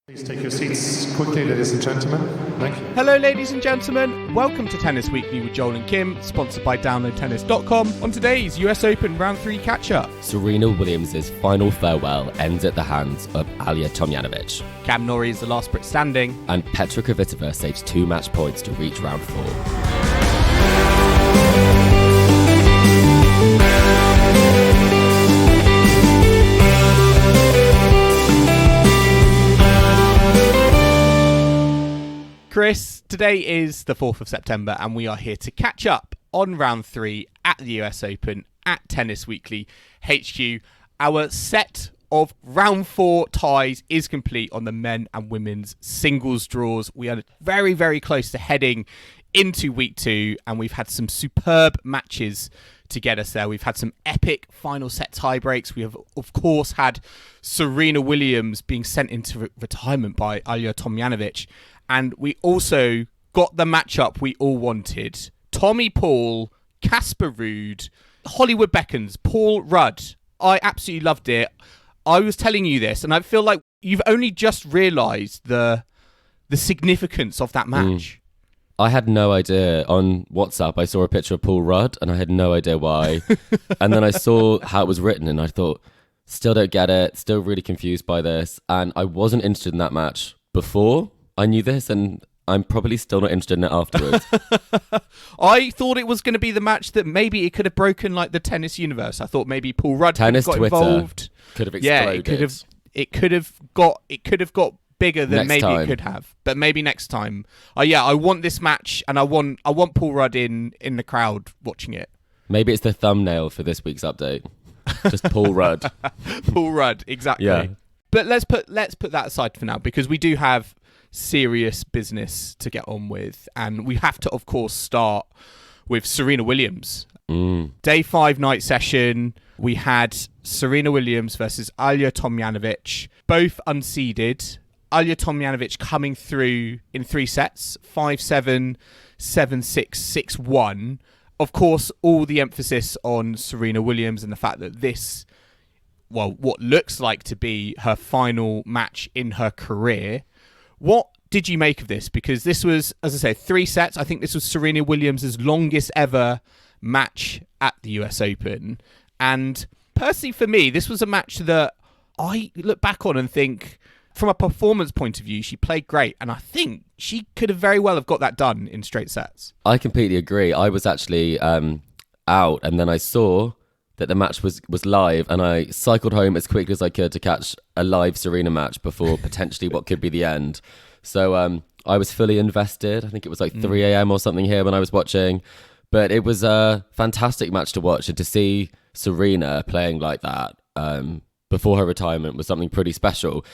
Please take your seats quickly, ladies and gentlemen. Thank you. Hello, ladies and gentlemen. Welcome to Tennis Weekly with Joel and Kim, sponsored by DownloadTennis.com. On today's US Open Round 3 catch-up, Serena Williams' final farewell ends at the hands of Alja Tomljanovic. Cam Norrie is the last Brit standing, And Petra Kvitova saves 2 match points to reach round 4. Chris, today is the 4th of September and we are here to catch up on round 3 at the US Open at Tennis Weekly HQ. Our set of round 4 ties is complete on the men and women's singles draws. We are very, very close to heading into week 2 and we've had some superb matches to get us there. We've had some epic final set tie breaks. We have, of course, had Serena Williams being sent into retirement by Alja Tomljanovic. And we also got the matchup we all wanted. Tommy Paul, Casper Ruud, Hollywood Beckons, Paul Rudd. I absolutely loved it. I was telling you this, and I feel like you've only just realised the significance of that match. I had no idea. On WhatsApp, I saw a picture of Paul Rudd, and I had no idea why. And then I saw how it was written, and I thought, still don't get it, still really confused by this. And I wasn't interested in that match before I knew this, and I'm probably still not interested in it afterwards. I thought it was going to be the match that maybe it could have broken like the tennis universe. I thought maybe Paul Rudd tennis got Twitter involved. Could have exploded. Yeah, it could have got bigger than Next maybe time. it could have. But maybe next time. I want this match, and I want Paul Rudd in the crowd watching it. Maybe it's the thumbnail for this week's update. Just Paul Rudd. Paul Rudd, exactly. Yeah. But let's put that aside for now, because we do have serious business to get on with, and we have to, of course, start with Serena Williams. Day 5 night session. We had Serena Williams versus Alja Tomljanovic, both unseeded. Alja Tomljanovic coming through in 3 sets, 5-7, 7-6, 6-1. Of course, all the emphasis on Serena Williams and the fact that this, well, what looks like to be her final match in her career. What did you make of this? Because this was, as I say, 3 sets. I think this was Serena Williams' longest ever match at the US Open. And personally for me, this was a match that I look back on and think, from a performance point of view, she played great. And I think she could have very well have got that done in straight sets. I completely agree. I was actually out, and then I saw that the match was live, and I cycled home as quickly as I could to catch a live Serena match before potentially what could be the end. So I was fully invested. I think it was like 3 a.m. or something here when I was watching. But it was a fantastic match to watch, and to see Serena playing like that before her retirement was something pretty special.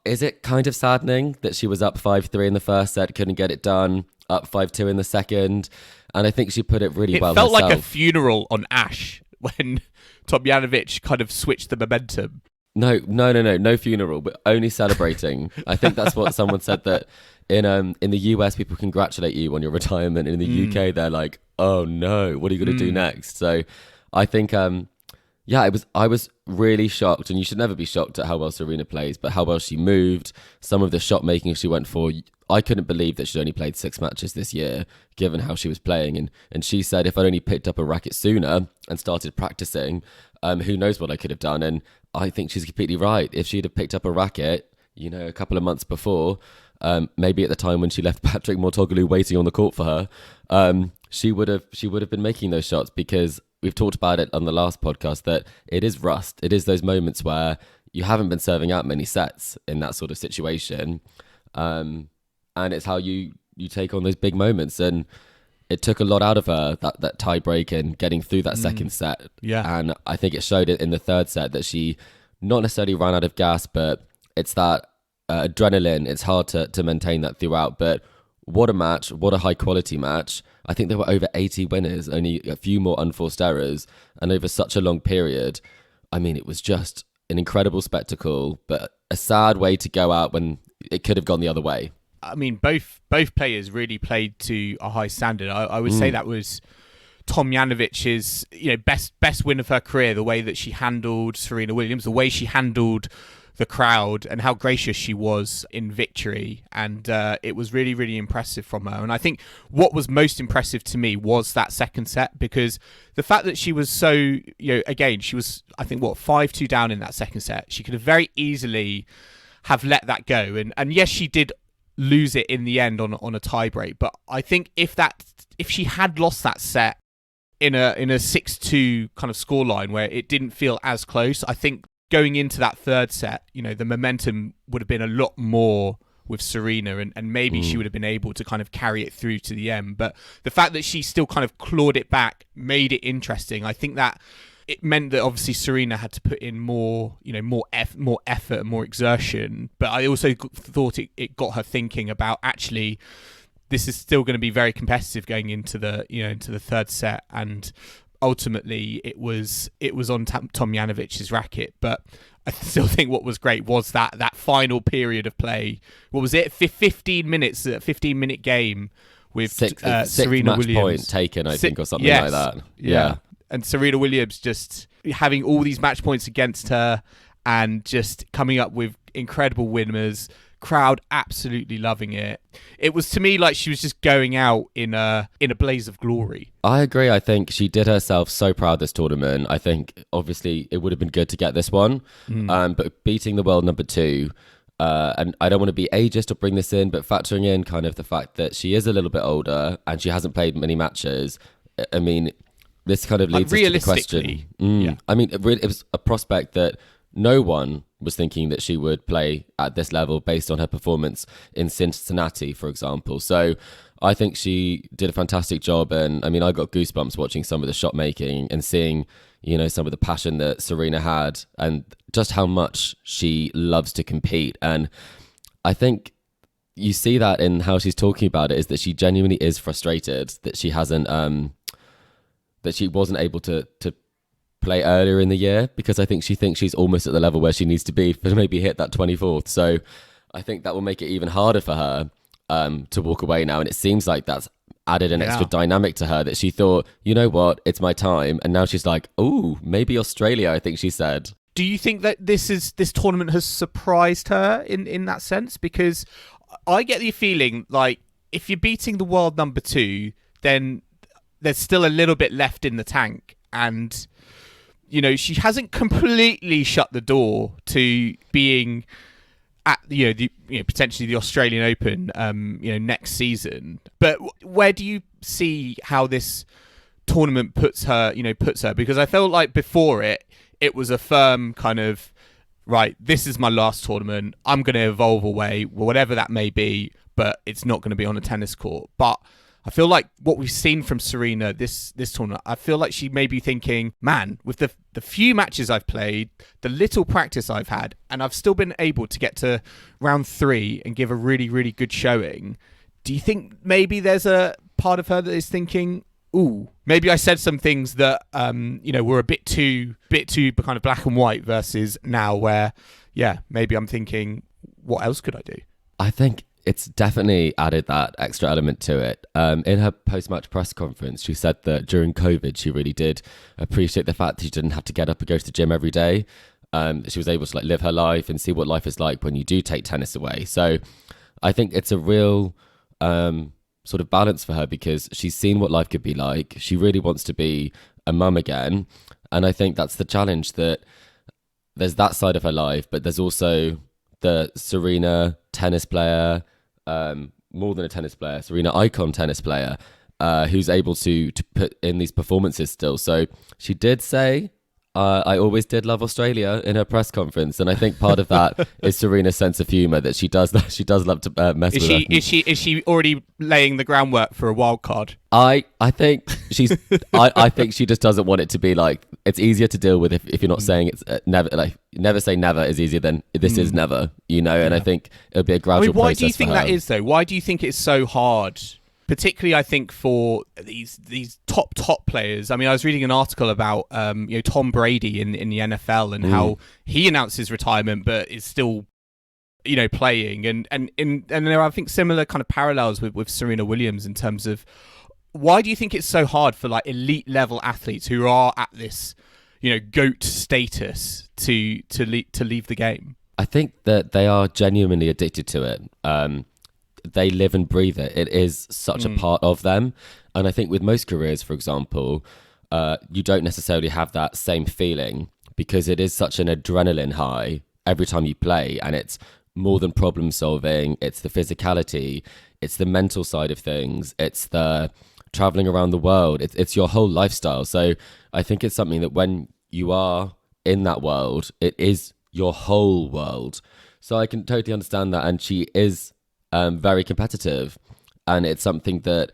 Is it kind of saddening that she was up 5-3 in the first set, couldn't get it done, up 5-2 in the second? And I think she put it really well herself. It felt like a funeral on Ash when Tomljanovic kind of switched the momentum. No funeral, but only celebrating. I think that's what someone said, that in the US people congratulate you on your retirement, and in the UK they're like, oh no, what are you going to do next? So I think I was really shocked, and you should never be shocked at how well Serena plays, but how well she moved, some of the shot making she went for. I couldn't believe that she'd only played 6 matches this year, given how she was playing. And she said, if I'd only picked up a racket sooner and started practicing, who knows what I could have done. And I think she's completely right. If she'd have picked up a racket, a couple of months before, maybe at the time when she left Patrick Mouratoglou waiting on the court for her, she would have been making those shots, because we've talked about it on the last podcast that it is rust. It is those moments where you haven't been serving out many sets in that sort of situation. And it's how you take on those big moments. And it took a lot out of her, that tie break and getting through that second set. Yeah. And I think it showed it in the third set that she not necessarily ran out of gas, but it's that adrenaline. It's hard to maintain that throughout. But what a match. What a high quality match. I think there were over 80 winners, only a few more unforced errors. And over such a long period, I mean, it was just an incredible spectacle, but a sad way to go out when it could have gone the other way. I mean, both players really played to a high standard. I would say that was Tomljanovic's best win of her career. The way that she handled Serena Williams, the way she handled the crowd and how gracious she was in victory. And it was really, really impressive from her. And I think what was most impressive to me was that second set, because the fact that she was so, again, she was, I think, 5-2 down in that second set. She could have very easily have let that go. And yes, she did lose it in the end on a tie break. But I think if she had lost that set in a 6-2 kind of scoreline where it didn't feel as close, I think going into that third set, the momentum would have been a lot more with Serena, and maybe she would have been able to kind of carry it through to the end. But the fact that she still kind of clawed it back made it interesting. I think that it meant that obviously Serena had to put in more effort and more exertion. But I also thought it got her thinking about, actually, this is still going to be very competitive going into the third set. And ultimately it was on Tomjanovic's racket. But I still think what was great was that final period of play. What was it? 15 minutes, a 15-minute game with six Serena match Williams. Point taken, I think, or something like that. Yeah. And Serena Williams just having all these match points against her and just coming up with incredible winners. Crowd absolutely loving it. It was, to me, like she was just going out in a blaze of glory. I agree. I think she did herself so proud this tournament. I think obviously it would have been good to get this one, but beating the world number 2, and I don't want to be ageist or bring this in, but factoring in kind of the fact that she is a little bit older and she hasn't played many matches. I mean, this kind of leads us to the question. Yeah. I mean, it was a prospect that no one was thinking that she would play at this level based on her performance in Cincinnati, for example. So I think she did a fantastic job. And I mean, I got goosebumps watching some of the shot making and seeing, some of the passion that Serena had and just how much she loves to compete. And I think you see that in how she's talking about it, is that she genuinely is frustrated that she hasn't, that she wasn't able to play earlier in the year, because I think she thinks she's almost at the level where she needs to be to maybe hit that 24th. So I think that will make it even harder for her to walk away now. And it seems like that's added an extra dynamic to her, that she thought, you know what, it's my time. And now she's like, oh, maybe Australia, I think she said. Do you think that this tournament has surprised her in that sense? Because I get the feeling like if you're beating the world number 2, then there's still a little bit left in the tank. And she hasn't completely shut the door to being at potentially the Australian Open next season. But where do you see how this tournament puts her? Because I felt like before it was a firm kind of, right, this is my last tournament. I'm going to evolve away, whatever that may be, but it's not going to be on a tennis court. But I feel like what we've seen from Serena this tournament, I feel like she may be thinking, man, with the few matches I've played, the little practice I've had, and I've still been able to get to round 3 and give a really, really good showing. Do you think maybe there's a part of her that is thinking, ooh, maybe I said some things that were a bit too kind of black and white, versus now where, maybe I'm thinking, what else could I do? I think it's definitely added that extra element to it. In her post-match press conference, she said that during COVID, she really did appreciate the fact that she didn't have to get up and go to the gym every day. She was able to live her life and see what life is like when you do take tennis away. So I think it's a real sort of balance for her, because she's seen what life could be like. She really wants to be a mum again. And I think that's the challenge, that there's that side of her life, but there's also the Serena tennis player, more than a tennis player, Serena icon tennis player, who's able to put in these performances still. So she did say, I always did love Australia in her press conference, and I think part of that is Serena's sense of humour, that she does love to mess with her. Is she already laying the groundwork for a wild card? I think she's. I think she just doesn't want it to be like, it's easier to deal with if you're not saying it's never. Like, never say never is easier than this is never. And I think it'll be a gradual process. Why do you think for her. that is though? Why do you think it's so hard? Particularly, I think, for these top players. I mean, I was reading an article about Tom Brady in the NFL and how he announced his retirement, but is still playing. And there are, I think, similar kind of parallels with Serena Williams in terms of, why do you think it's so hard for elite level athletes who are at this GOAT status to leave the game? I think that they are genuinely addicted to it. They live and breathe it. It is such a part of them. And I think with most careers, for example, you don't necessarily have that same feeling because it is such an adrenaline high every time you play. And it's more than problem solving. It's the physicality. It's the mental side of things. It's the traveling around the world. It's your whole lifestyle. So I think it's something that when you are in that world, it is your whole world. So I can totally understand that. And she is very competitive. And it's something that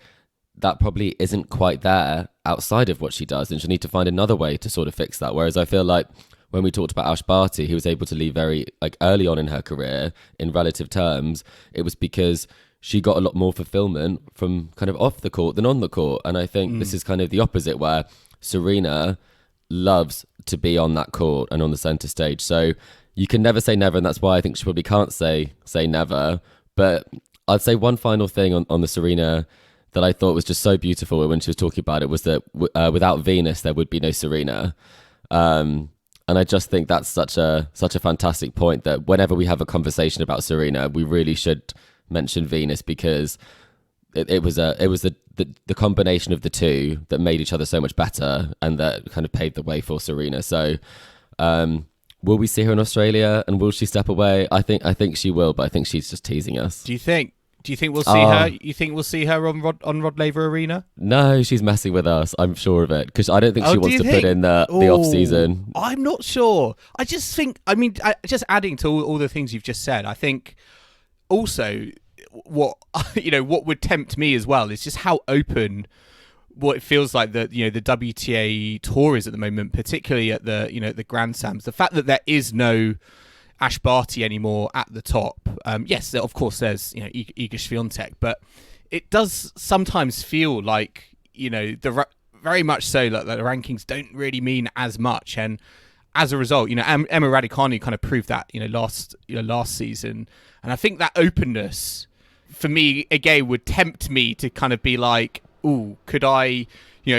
probably isn't quite there outside of what she does. And she'll need to find another way to sort of fix that. Whereas I feel like when we talked about Ash Barty, he was able to leave very early on in her career in relative terms. It was because she got a lot more fulfillment from kind of off the court than on the court. And I think this is kind of the opposite, where Serena loves to be on that court and on the center stage. So you can never say never. And that's why I think she probably can't say never. But I'd say one final thing on the Serena that I thought was just so beautiful when she was talking about it was that without Venus, there would be no Serena. And I just think that's such a fantastic point, that whenever we have a conversation about Serena, we really should mention Venus, because it was the combination of the two that made each other so much better and that kind of paved the way for Serena. So will we see her in Australia, and will she step away? I think she will, but I think she's just teasing us. Do you think we'll see her? You think we'll see her on Rod Laver Arena? No, she's messing with us. I'm sure of it, because I don't think she wants to put in the off season. I'm not sure. I just think. I mean, just adding to all the things you've just said, I think also what would tempt me as well is just how open what it feels like the WTA tour is at the moment, particularly at the Grand Slams. The fact that there is no Ash Barty anymore at the top. Yes, of course, there's Iga Swiatek, but it does sometimes feel like very much so that the rankings don't really mean as much, and as a result, Emma Raducanu kind of proved that last season, and I think that openness for me again would tempt me to kind of be like, ooh, could I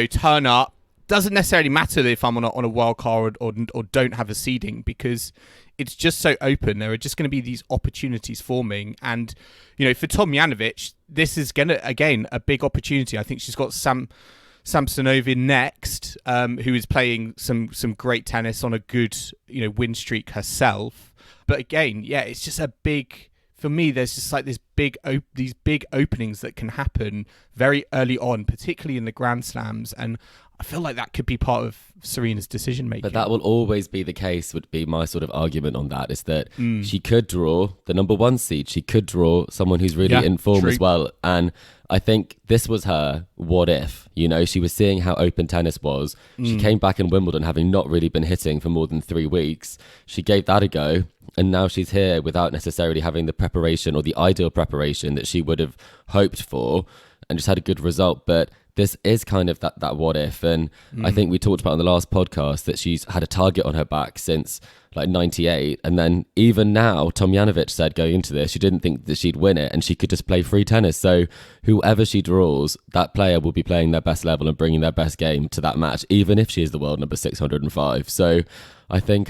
turn up? Doesn't necessarily matter if I'm on a wild card or don't have a seeding, because it's just so open. There are just going to be these opportunities forming. And, for Tomljanovic, this is going to, again, a big opportunity. I think she's got Samsonova next, who is playing some great tennis on a good, win streak herself. But again, yeah, it's just a big... For me, there's just like these big openings that can happen very early on, particularly in the Grand Slams, and I feel like that could be part of Serena's decision making. But that will always be the case. Would be my sort of argument on that, is that she could draw the number one seed. She could draw someone who's really in form as well. And I think this was her what if. She was seeing how open tennis was. She came back in Wimbledon having not really been hitting for more than 3 weeks. She gave that a go. And now she's here without necessarily having the preparation or the ideal preparation that she would have hoped for, and just had a good result. But this is kind of that what if. And I think we talked about on the last podcast that she's had a target on her back since like 98. And then even now, Tomljanovic said going into this, she didn't think that she'd win it and she could just play free tennis. So whoever she draws, that player will be playing their best level and bringing their best game to that match, even if she is the world number 605. So I think...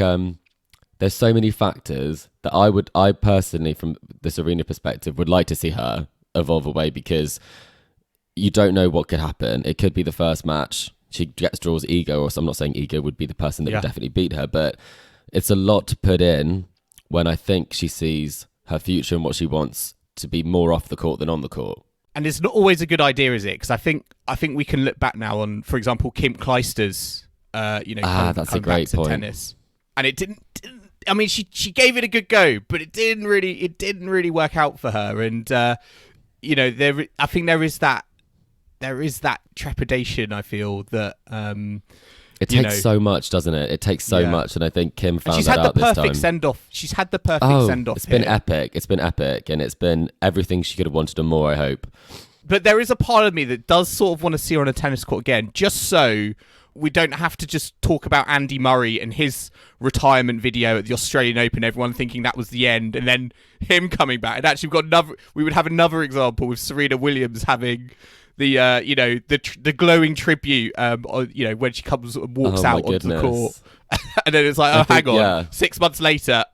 there's so many factors that I personally, from the Serena perspective, would like to see her evolve away, because you don't know what could happen. It could be the first match she draws Iga, or I'm not saying Iga would be the person that would definitely beat her, but it's a lot to put in when I think she sees her future and what she wants to be more off the court than on the court. And it's not always a good idea, is it? Because I think we can look back now on, for example, Kim Clijsters, that's a great point. Tennis, and it didn't. I mean, she gave it a good go, but it didn't really work out for her. And I think there is that trepidation. I feel that it takes so much, doesn't it? It takes so much, and I think Kim found that out this time. She's had the perfect send off. It's been epic. It's been epic, and it's been everything she could have wanted and more, I hope. But there is a part of me that does sort of want to see her on a tennis court again, just so we don't have to just talk about Andy Murray and his retirement video at the Australian Open, everyone thinking that was the end, and then him coming back. And actually, we would have another example with Serena Williams having the glowing tribute, when she comes and walks out onto the court, and then it's like, hang on, 6 months later,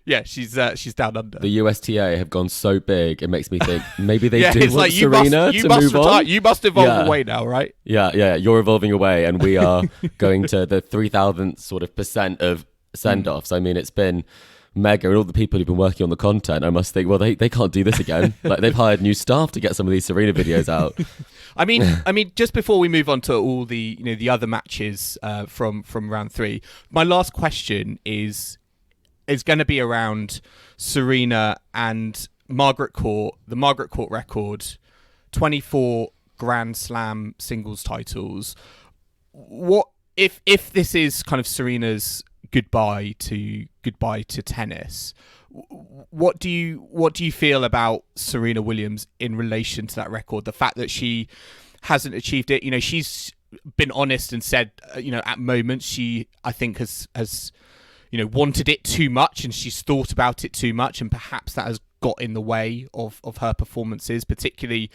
Yeah, she's down under. The USTA have gone so big, it makes me think maybe they do it's want like Serena to move on. You must evolve away now, right? Yeah, you're evolving away, and we are going to the 3,000th sort of percent of send-offs. I mean, it's been mega, and all the people who've been working on the content, I must think, well, they can't do this again. Like, they've hired new staff to get some of these Serena videos out. I mean, just before we move on to all the the other matches from round 3, my last question is going to be around Serena and Margaret Court, the Margaret Court record, 24 Grand Slam singles titles. What if this is kind of Serena's goodbye to tennis? What do you feel about Serena Williams in relation to that record? The fact that she hasn't achieved it, she's been honest and said, at moments she, I think, has wanted it too much, and she's thought about it too much, and perhaps that has got in the way of her performances, particularly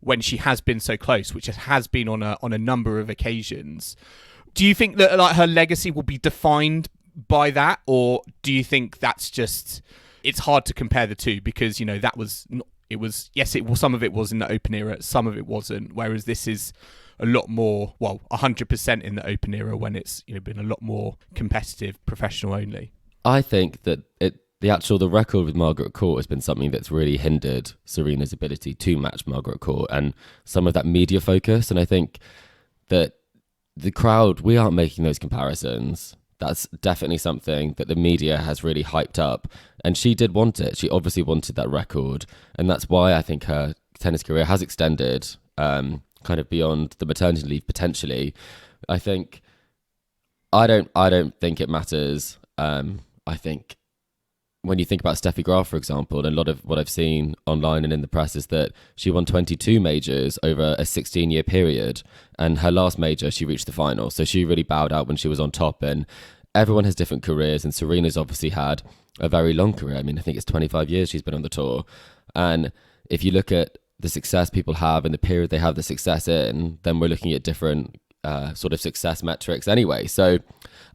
when she has been so close, which has been on a number of occasions. Do you think that like her legacy will be defined by that, or do you think that's just, it's hard to compare the two because that was not, it was, yes, it was, some of it was in the Open era, some of it wasn't, whereas this is a lot more, 100% in the Open era when it's been a lot more competitive, professional only. I think that the record with Margaret Court has been something that's really hindered Serena's ability to match Margaret Court, and some of that media focus. And I think that the crowd, we aren't making those comparisons. That's definitely something that the media has really hyped up, and she did want it. She obviously wanted that record, and that's why I think her tennis career has extended kind of beyond the maternity leave potentially. I don't think it matters. I think when you think about Steffi Graf, for example, and a lot of what I've seen online and in the press is that she won 22 majors over a 16-year period, and her last major she reached the final. So she really bowed out when she was on top, and everyone has different careers, and Serena's obviously had a very long career. I mean, I think it's 25 years she's been on the tour, and if you look at the success people have and the period they have the success in, then we're looking at different sort of success metrics anyway. So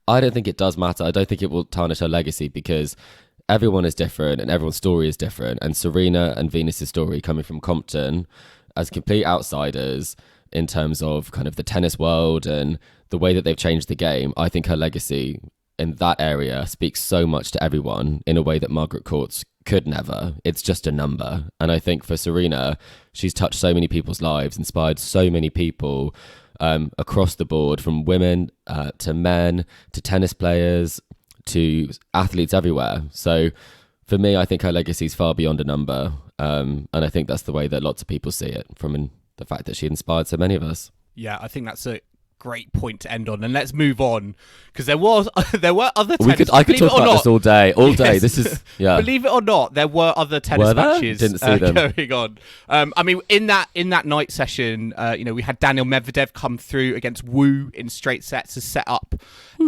I don't think it does matter. I don't think it will tarnish her legacy because everyone is different and everyone's story is different. And Serena and Venus's story coming from Compton as complete outsiders in terms of kind of the tennis world and the way that they've changed the game, I think her legacy in that area speaks so much to everyone in a way that Margaret Court's could never. It's just a number. And I think for Serena, she's touched so many people's lives, inspired so many people across the board, from women to men to tennis players to athletes everywhere. So for me, I think her legacy is far beyond a number. And I think that's the way that lots of people see it, from the fact that she inspired so many of us. Yeah, I think that's a great point to end on, and let's move on because there were other tennis. I could talk about this all day. This is Believe it or not, there were other tennis matches. Didn't see them going on. I mean, in that night session, we had Daniel Medvedev come through against Wu in straight sets to set up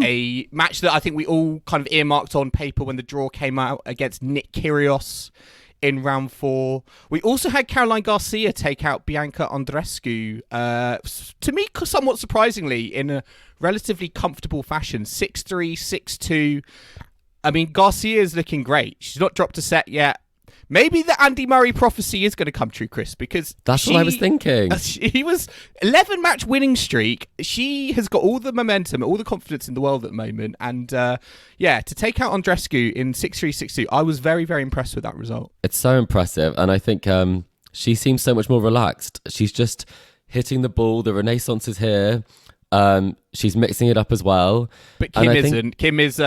a match that I think we all kind of earmarked on paper when the draw came out against Nick Kyrgios in round 4. We also had Caroline Garcia take out Bianca Andreescu, to me somewhat surprisingly, in a relatively comfortable fashion, 6-3, 6-2. I mean, Garcia is looking great. She's not dropped a set yet. Maybe the Andy Murray prophecy is going to come true, Chris, because that's what I was thinking. He was 11-match winning streak. She has got all the momentum, all the confidence in the world at the moment. And to take out Andreescu in 6-3, 6-2, I was very, very impressed with that result. It's so impressive. And I think she seems so much more relaxed. She's just hitting the ball. The renaissance is here. She's mixing it up as well. But Kim isn't. Kim is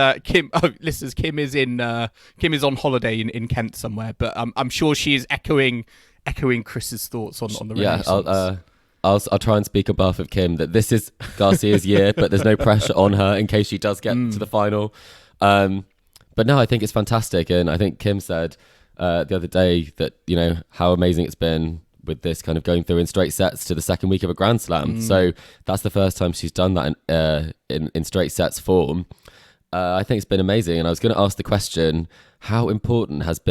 on holiday in Kent somewhere. But I'm sure she is echoing Chris's thoughts on the Renaissance. Yeah, I'll try and speak on behalf of Kim that this is Garcia's year, but there's no pressure on her in case she does get to the final. But no, I think it's fantastic, and I think Kim said the other day that how amazing it's been with this kind of going through in straight sets to the second week of a Grand Slam. So that's the first time she's done that in straight sets form. I think it's been amazing. And I was going to ask the question, how important has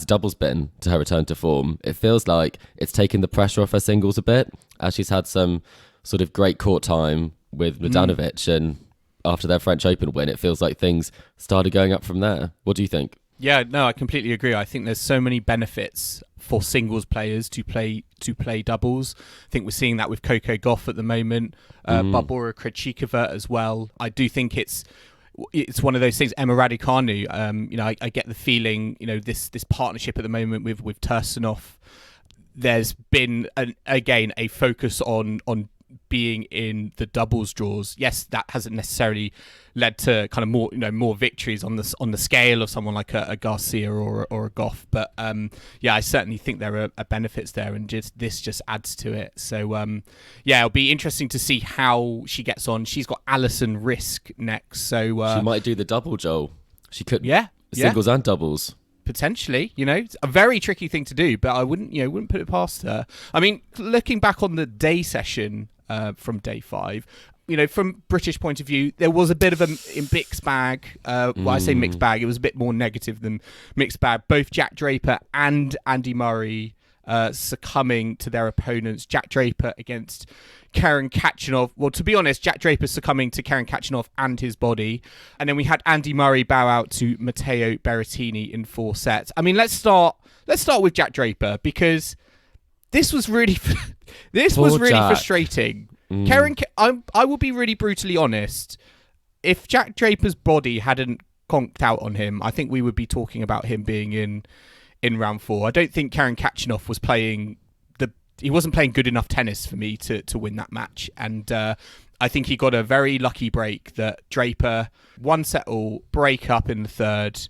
doubles been to her return to form? It feels like it's taken the pressure off her singles a bit, as she's had some sort of great court time with Mladenovic, and after their French Open win, it feels like things started going up from there. What do you think? Yeah, no, I completely agree. I think there's so many benefits for singles players to play doubles. I think we're seeing that with Coco Gauff at the moment, Barbora Krejcikova as well. I do think it's one of those things. Emma Raducanu, I get the feeling, this partnership at the moment with Tursunov. There's been a focus on being in the doubles draws. Yes, that hasn't necessarily led to kind of more victories on the scale of someone like a Garcia or a Gauff, but I certainly think there are benefits there, and this just adds to it. So it'll be interesting to see how she gets on. She's got Alison Risk next, so she might do the double, Joel. She could, singles and doubles. Potentially, it's a very tricky thing to do, but I wouldn't put it past her. I mean, looking back on the day session from day 5, from British point of view, there was a bit of a mixed bag. I say mixed bag, it was a bit more negative than mixed bag. Both Jack Draper and Andy Murray succumbing to their opponents. Jack Draper against Karen Khachanov. Well, to be honest, Jack Draper succumbing to Karen Khachanov and his body. And then we had Andy Murray bow out to Matteo Berrettini in 4 sets. I mean, let's start with Jack Draper, because this was really frustrating. Karen, I will be really brutally honest. If Jack Draper's body hadn't conked out on him, I think we would be talking about him being in round 4. I don't think Karen Khachanov was playing he wasn't playing good enough tennis for me to win that match. And I think he got a very lucky break that Draper 1-set-all break up in the 3rd.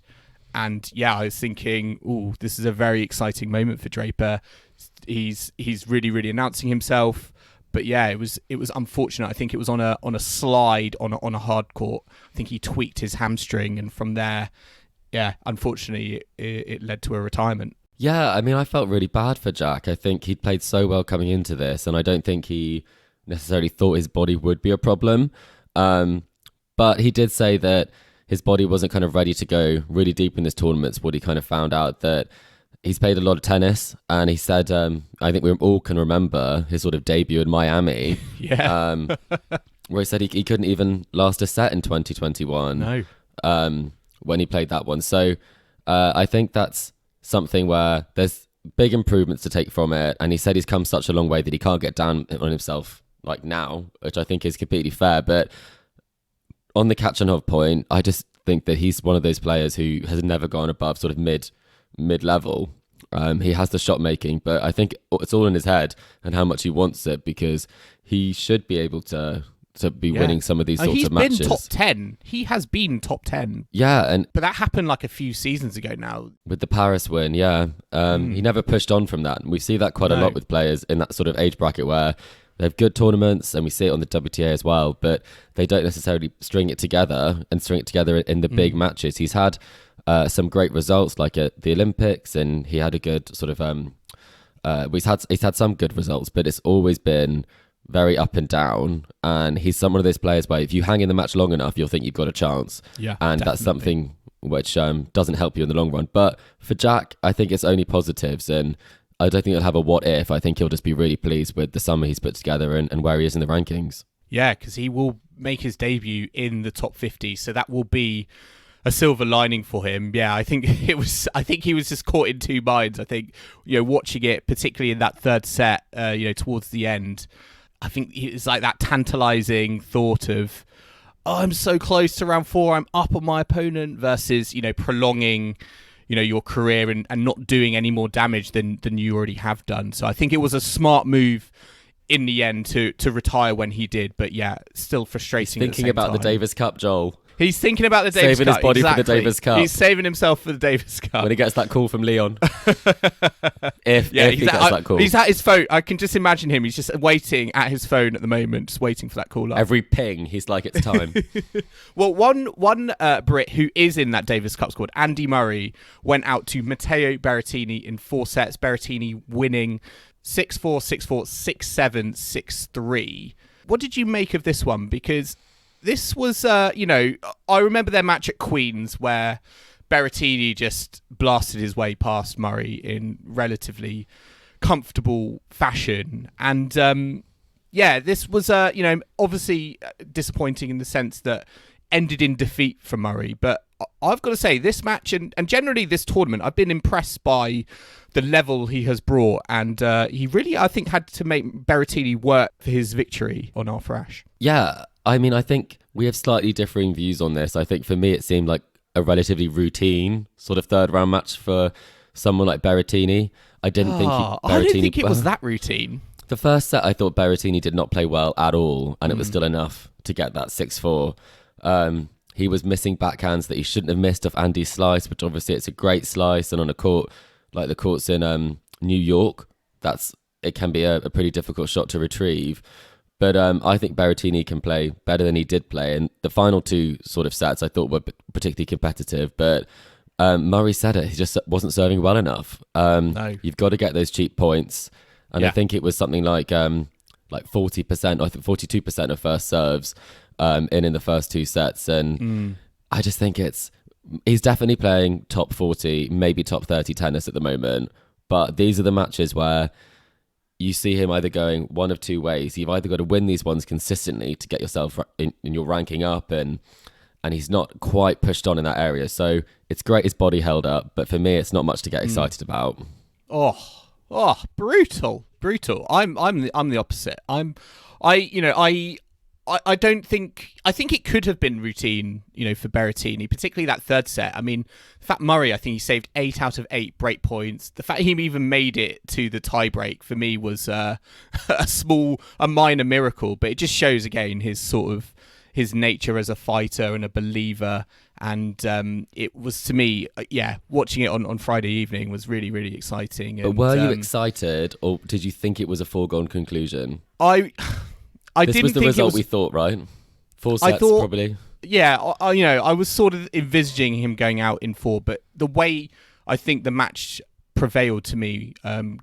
And I was thinking, this is a very exciting moment for Draper. He's really, really announcing himself. But it was unfortunate. I think it was on a slide on a hard court. I think he tweaked his hamstring, and from there, unfortunately, it led to a retirement. Yeah, I mean, I felt really bad for Jack. I think he'd played so well coming into this, and I don't think he necessarily thought his body would be a problem. But he did say that his body wasn't kind of ready to go really deep in this tournament. What he kind of found out that he's played a lot of tennis, and he said, I think we all can remember his sort of debut in Miami. Where he said he couldn't even last a set in 2021. No. When he played that one. So I think that's something where there's big improvements to take from it, and he said he's come such a long way that he can't get down on himself like now, which I think is completely fair. But on the Khachanov point, I just think that he's one of those players who has never gone above sort of mid-level. He has the shot making, but I think it's all in his head and how much he wants it, because he should be able to be winning some of these sorts of matches. He's been top 10. He has been top 10. Yeah, but that happened like a few seasons ago now. With the Paris win, he never pushed on from that. And we see that quite a lot with players in that sort of age bracket where they have good tournaments, and we see it on the WTA as well, but they don't necessarily string it together in the big matches. He's had some great results, like at the Olympics, and he had a good sort of he's had some good results, but it's always been very up and down, and he's one of those players where if you hang in the match long enough, you'll think you've got a chance. Yeah, and definitely. That's something which doesn't help you in the long run. But for Jack, I think it's only positives, and I don't think he'll have a what if. I think he'll just be really pleased with the summer he's put together and where he is in the rankings. Yeah, because he will make his debut in the top 50, so that will be a silver lining for him. Yeah, I think he was just caught in two minds. I think, watching it, particularly in that 3rd set, towards the end, I think it's like that tantalizing thought of, I'm so close to round 4, I'm up on my opponent, versus, prolonging, your career and not doing any more damage than you already have done. So I think it was a smart move in the end to retire when he did. But still frustrating. Thinking about the Davis Cup, Joel. He's thinking about the Davis Cup. Saving his body for the Davis Cup. He's saving himself for the Davis Cup. When he gets that call from Leon. if he gets that call. He's at his phone. I can just imagine him. He's just waiting at his phone at the moment, just waiting for that call up. Every ping, he's like, it's time. Well, one Brit who is in that Davis Cup squad, Andy Murray, went out to Matteo Berrettini in 4 sets. Berrettini winning 6-4, 6-4, 6-7, 6-3. What did you make of this one? Because this was, I remember their match at Queen's where Berrettini just blasted his way past Murray in relatively comfortable fashion. And yeah, this was obviously disappointing in the sense that ended in defeat for Murray, but I've got to say this match and generally this tournament, I've been impressed by the level he has brought, and he really, I think, had to make Berrettini work for his victory on Alcaraz. Yeah, I mean, I think we have slightly differing views on this. I think for me, it seemed like a relatively routine sort of third round match for someone like Berrettini. I didn't think I didn't think it was that routine. The first set, I thought Berrettini did not play well at all, and it was still enough to get that 6-4. He was missing backhands that he shouldn't have missed off Andy's slice, which obviously it's a great slice, and on a court like the courts in New York, it can be a pretty difficult shot to retrieve. But I think Berrettini can play better than he did play, and the final two sort of sets I thought were particularly competitive, but Murray said it, he just wasn't serving well enough. No. You've got to get those cheap points, and I think it was something like 40%, I think 42% of first serves in the first two sets, and I just think he's definitely playing top 40, maybe top 30 tennis at the moment, but these are the matches where you see him either going one of two ways. You've either got to win these ones consistently to get yourself in your ranking up, and he's not quite pushed on in that area. So it's great his body held up, but for me, it's not much to get excited about. Oh, brutal. I'm the opposite. I don't think... I think it could have been routine, for Berrettini, particularly that third set. I mean, the fact Murray, I think he saved 8 out of 8 break points. The fact he even made it to the tie break for me was a minor miracle, but it just shows again his nature as a fighter and a believer. And it was, to me, watching it on Friday evening was really, really exciting. But were you excited, or did you think it was a foregone conclusion? This was the result we thought, right? 4 sets, probably. Yeah, I was sort of envisaging him going out in 4, but the way I think the match prevailed to me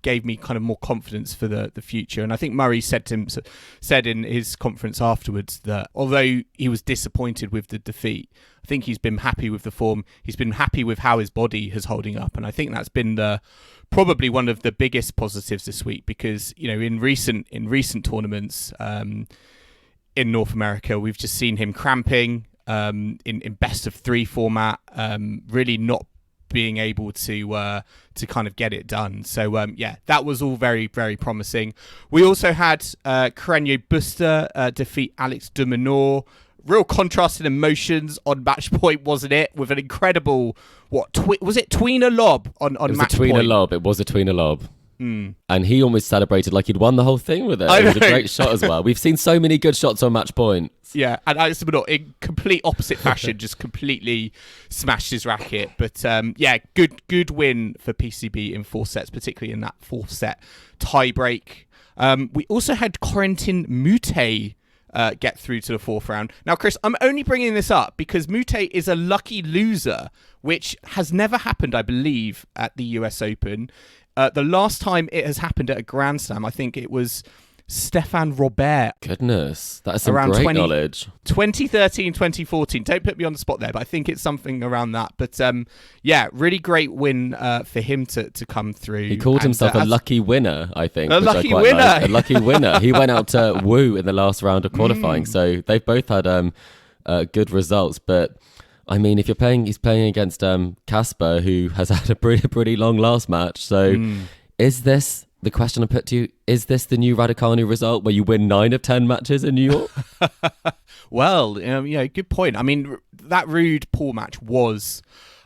gave me kind of more confidence for the future. And I think Murray said in his conference afterwards that although he was disappointed with the defeat, I think he's been happy with the form. He's been happy with how his body is holding up, and I think that's been probably one of the biggest positives this week, because in recent tournaments in North America, we've just seen him cramping in best of 3 format, really not being able to kind of get it done. So that was all very, very promising. We also had Carreño Busta defeat Alex de Minaur. Real contrast in emotions on match point, wasn't it? With an incredible, was it tweener lob on match point? It was a tweener lob. And he almost celebrated like he'd won the whole thing with it. It was a great shot as well. We've seen so many good shots on match point. Yeah, and Alex de Minaur, in complete opposite fashion, just completely smashed his racket. But good win for PCB in 4 sets, particularly in that 4th set tie break. We also had Corentin Moutet get through to the 4th round. Now, Chris, I'm only bringing this up because Moutet is a lucky loser, which has never happened, I believe, at the US Open. The last time it has happened at a Grand Slam, I think it was Stéphane Robert. Goodness, that's some great knowledge. 2013, 2014. Don't put me on the spot there, but I think it's something around that. But really great win for him to come through. He called himself a lucky winner, I think. A lucky winner. Like. A lucky winner. He went out to Wu in the last round of qualifying. So they've both had good results. But I mean, if he's playing against Casper, who has had a pretty long last match. So is this... The question I put to you, is this the new Raducanu result where you win 9 of 10 matches in New York? Well, good point. I mean, that Ruud Paul match was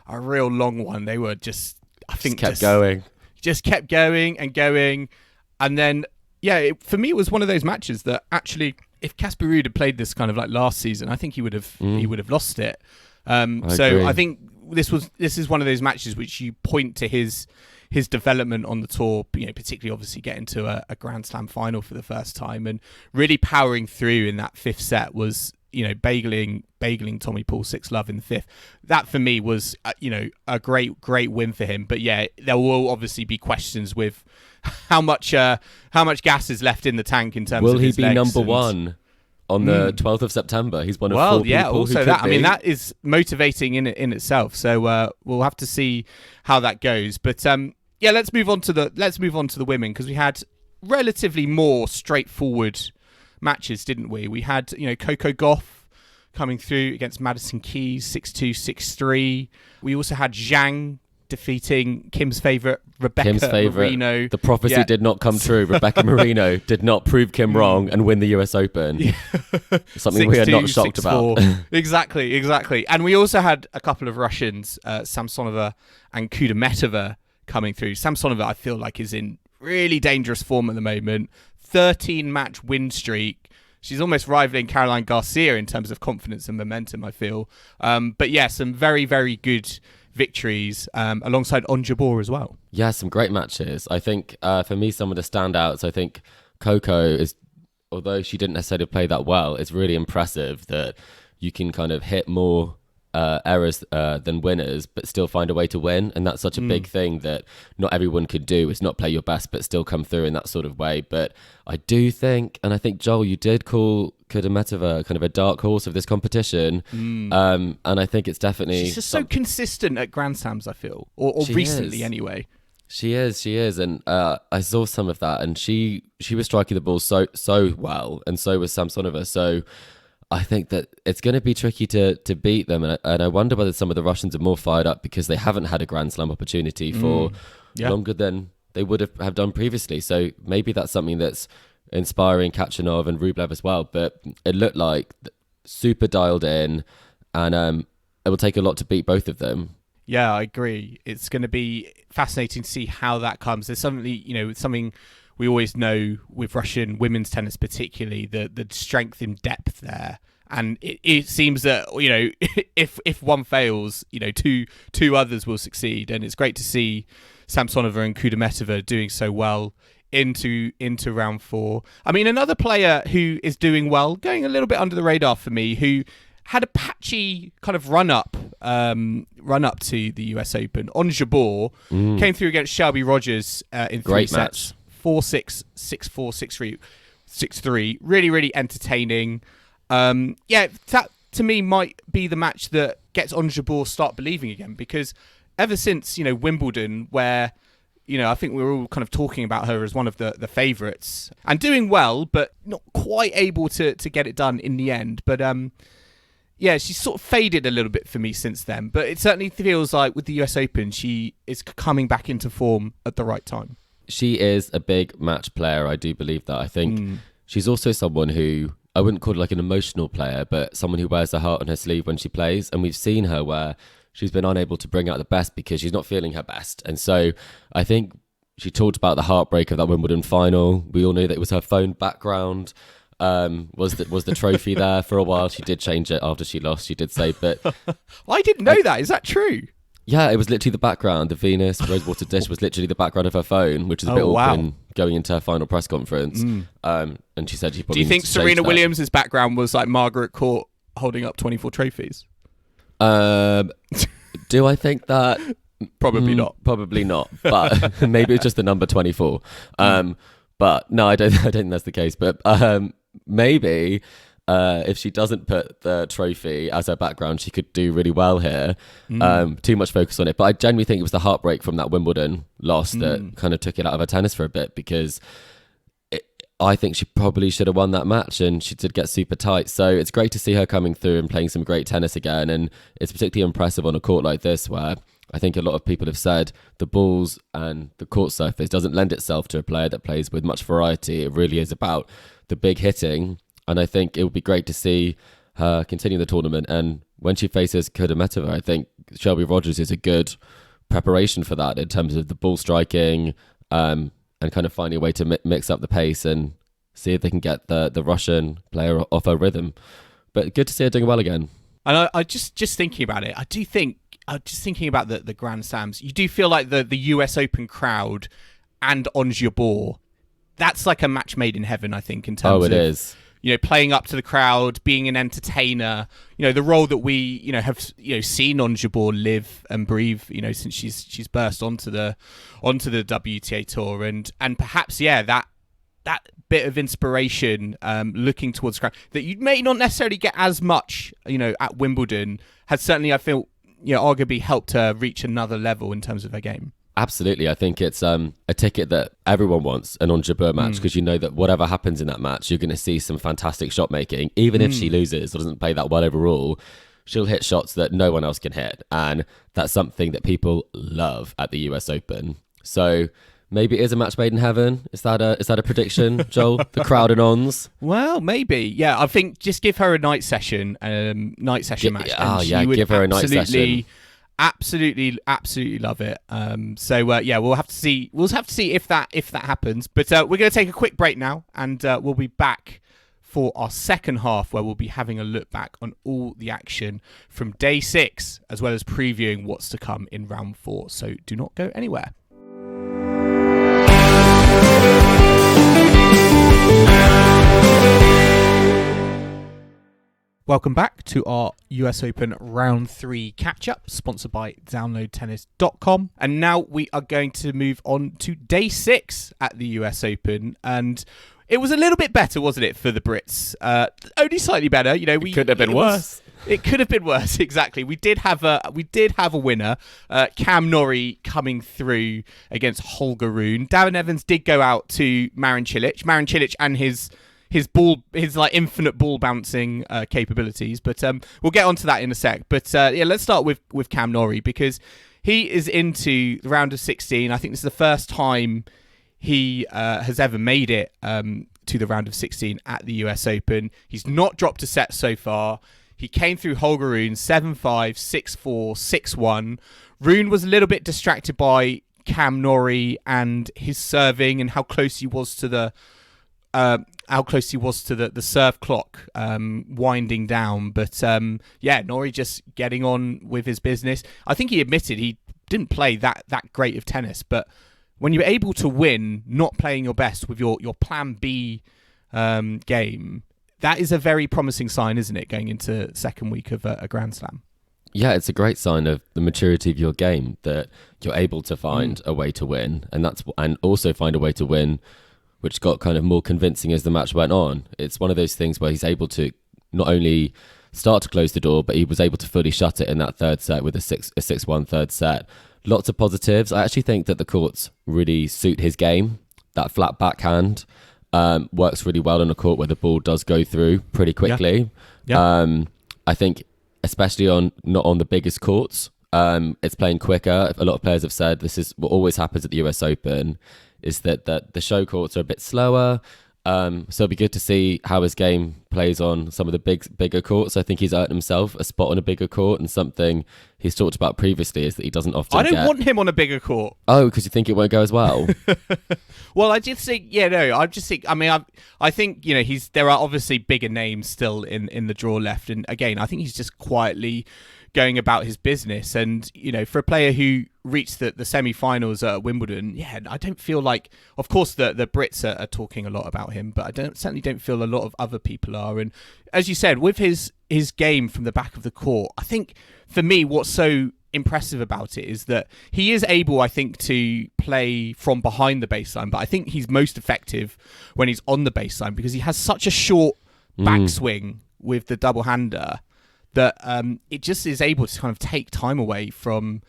a real long one. They were just kept going. Just kept going and going. And then, for me, it was one of those matches that actually, if Casper Ruud had played this kind of like last season, I think he would have lost it. I think this is one of those matches which you point to his development on the tour, particularly obviously getting to a Grand Slam final for the first time and really powering through in that 5th set was, bageling Tommy Paul 6-love in the 5th. That for me was, a great win for him. But there will obviously be questions with how much gas is left in the tank in terms of his legs. Will he be number 1 on the 12th of September? He's one of 4 people also who that. Could be. I mean, that is motivating in itself. So we'll have to see how that goes. But let's move on to the women, because we had relatively more straightforward matches, didn't we? We had, Coco Gauff coming through against Madison Keys, 6-2, 6-3. We also had Zhang defeating Kim's favourite, Rebecca Marino. The prophecy did not come true. Rebecca Marino did not prove Kim wrong and win the US Open. Yeah. Something we are not shocked about. Exactly. And we also had a couple of Russians, Samsonova and Kudermetova, coming through. Samsonova, I feel like, is in really dangerous form at the moment. 13-match win streak. She's almost rivaling Caroline Garcia in terms of confidence and momentum, I feel. But yeah, some very, very good victories alongside Ons Jabeur as well. Yeah, some great matches. I think for me, some of the standouts, I think Coco is, although she didn't necessarily play that well, it's really impressive that you can kind of hit more errors than winners, but still find a way to win. And that's such a big thing that not everyone could do, is not play your best, but still come through in that sort of way. But I do think, and I think, Joel, you did call Kudermetova kind of a dark horse of this competition. And I think it's definitely... She's just so consistent at Grand Slams, I feel. Or recently, anyway. She is. And I saw some of that, and she was striking the ball so well, and so was Samsonova. So I think that it's going to be tricky to beat them. And I wonder whether some of the Russians are more fired up because they haven't had a Grand Slam opportunity for longer than they would have done previously. So maybe that's something that's inspiring Kachanov and Rublev as well. But it looked like super dialed in, and it will take a lot to beat both of them. Yeah, I agree. It's going to be fascinating to see how that comes. There's something we always know with Russian women's tennis, particularly the strength in depth there. And it seems that, if one fails, two others will succeed. And it's great to see Samsonova and Kudermetova doing so well into round 4. I mean, another player who is doing well, going a little bit under the radar for me, who had a patchy kind of run up to the US Open. Ons Jabeur came through against Shelby Rogers in 3 sets. 4-6, 6-4, 6-3, 6-3. Really, really entertaining. That to me might be the match that gets Ons Jabeur start believing again, because ever since Wimbledon, where I think we were all kind of talking about her as one of the favourites and doing well, but not quite able to get it done in the end. But she's sort of faded a little bit for me since then. But it certainly feels like with the US Open, she is coming back into form at the right time. She is a big match player. I do believe that. I think she's also someone who, I wouldn't call it like an emotional player, but someone who wears her heart on her sleeve when she plays. And we've seen her where she's been unable to bring out the best because she's not feeling her best. And so I think she talked about the heartbreak of that Wimbledon final. We all knew that it was her phone background. Was the trophy there for a while? She did change it after she lost, she did say. But I didn't know that. Is that true? Yeah, it was literally the background. The Venus rosewater dish was literally the background of her phone, which is a bit awkward going into her final press conference. And she said she probably... Do you think Serena Williams' background was like Margaret Court holding up 24 trophies? Do I think that? Probably not. Probably not. But maybe it's just the number 24. But no, I don't think that's the case. But maybe if she doesn't put the trophy as her background, she could do really well here. Too much focus on it. But I genuinely think it was the heartbreak from that Wimbledon loss that kind of took it out of her tennis for a bit, because I think she probably should have won that match, and she did get super tight. So it's great to see her coming through and playing some great tennis again. And it's particularly impressive on a court like this, where I think a lot of people have said the balls and the court surface doesn't lend itself to a player that plays with much variety. It really is about the big hitting. And I think it would be great to see her continue the tournament. And when she faces Kudermetova, I think Shelby Rogers is a good preparation for that in terms of the ball striking, and kind of finding a way to mix up the pace and see if they can get the Russian player off her rhythm. But good to see her doing well again. And I just thinking about it, just thinking about the Grand Slams, you do feel like the US Open crowd and Ons Jabeur, that's like a match made in heaven, I think, in terms of... it is. Playing up to the crowd, being an entertainer, the role that we, have, seen Ons Jabeur live and breathe, since she's burst onto the WTA tour, and perhaps, that bit of inspiration, looking towards the crowd that you may not necessarily get as much, at Wimbledon, has certainly, I feel, arguably helped her reach another level in terms of her game. Absolutely. I think it's a ticket that everyone wants, an Ons Jabeur match, because you know that whatever happens in that match, you're going to see some fantastic shot making. Even if she loses or doesn't play that well overall, she'll hit shots that no one else can hit. And that's something that people love at the US Open. So maybe it is a match made in heaven. Is that a prediction, Joel? The crowd and Ons? Well, maybe. Yeah, I think just give her a night session match. Give her a night session. Absolutely love it. We'll have to see. We'll have to see if that happens. But we're going to take a quick break now, and we'll be back for our second half, where we'll be having a look back on all the action from day 6, as well as previewing what's to come in round 4. So do not go anywhere. Welcome back to our US Open Round 3 catch-up, sponsored by DownloadTennis.com. And now we are going to move on to day 6 at the US Open. And it was a little bit better, wasn't it, for the Brits? Only slightly better. You know, it could have been worse. It could have been worse, exactly. We did have a winner, Cam Norrie, coming through against Holger Rune. Darren Evans did go out to Marin Cilic. Marin Cilic and his like infinite ball bouncing capabilities, but we'll get onto that in a sec. But let's start with Cam Norrie, because he is into the round of 16. I think this is the first time he has ever made it to the round of 16 at the US Open. He's not dropped a set so far. He came through Holger Rune 7-5, 6-4, 6-1. Rune was a little bit distracted by Cam Norrie and his serving and how close he was to the serve clock winding down. But Norrie just getting on with his business. I think he admitted he didn't play that great of tennis, but when you're able to win not playing your best with your plan B game, that is a very promising sign, isn't it, going into second week of a Grand Slam? Yeah, it's a great sign of the maturity of your game, that you're able to find a way to win, and also find a way to win which got kind of more convincing as the match went on. It's one of those things where he's able to not only start to close the door, but he was able to fully shut it in that third set with a 6-1 third set. Lots of positives. I actually think that the courts really suit his game. That flat backhand works really well on a court where the ball does go through pretty quickly. Yeah. I think especially not on the biggest courts, it's playing quicker. A lot of players have said this is what always happens at the US Open, is that the show courts are a bit slower. So it'll be good to see how his game plays on some of the bigger courts. I think he's earned himself a spot on a bigger court, and something he's talked about previously is that he doesn't often I don't want him on a bigger court. Oh, because you think it won't go as well? Well, I just think, I think, you know, there are obviously bigger names still in the draw left. And again, I think he's just quietly going about his business. And, you know, for a player who reached the semi-finals at Wimbledon, I don't feel like, of course, the Brits are talking a lot about him, but I certainly don't feel a lot of other people are. And as you said, with his game from the back of the court, I think for me, what's so impressive about it is that he is able, I think, to play from behind the baseline, but I think he's most effective when he's on the baseline, because he has such a short backswing with the double hander that it just is able to kind of take time away from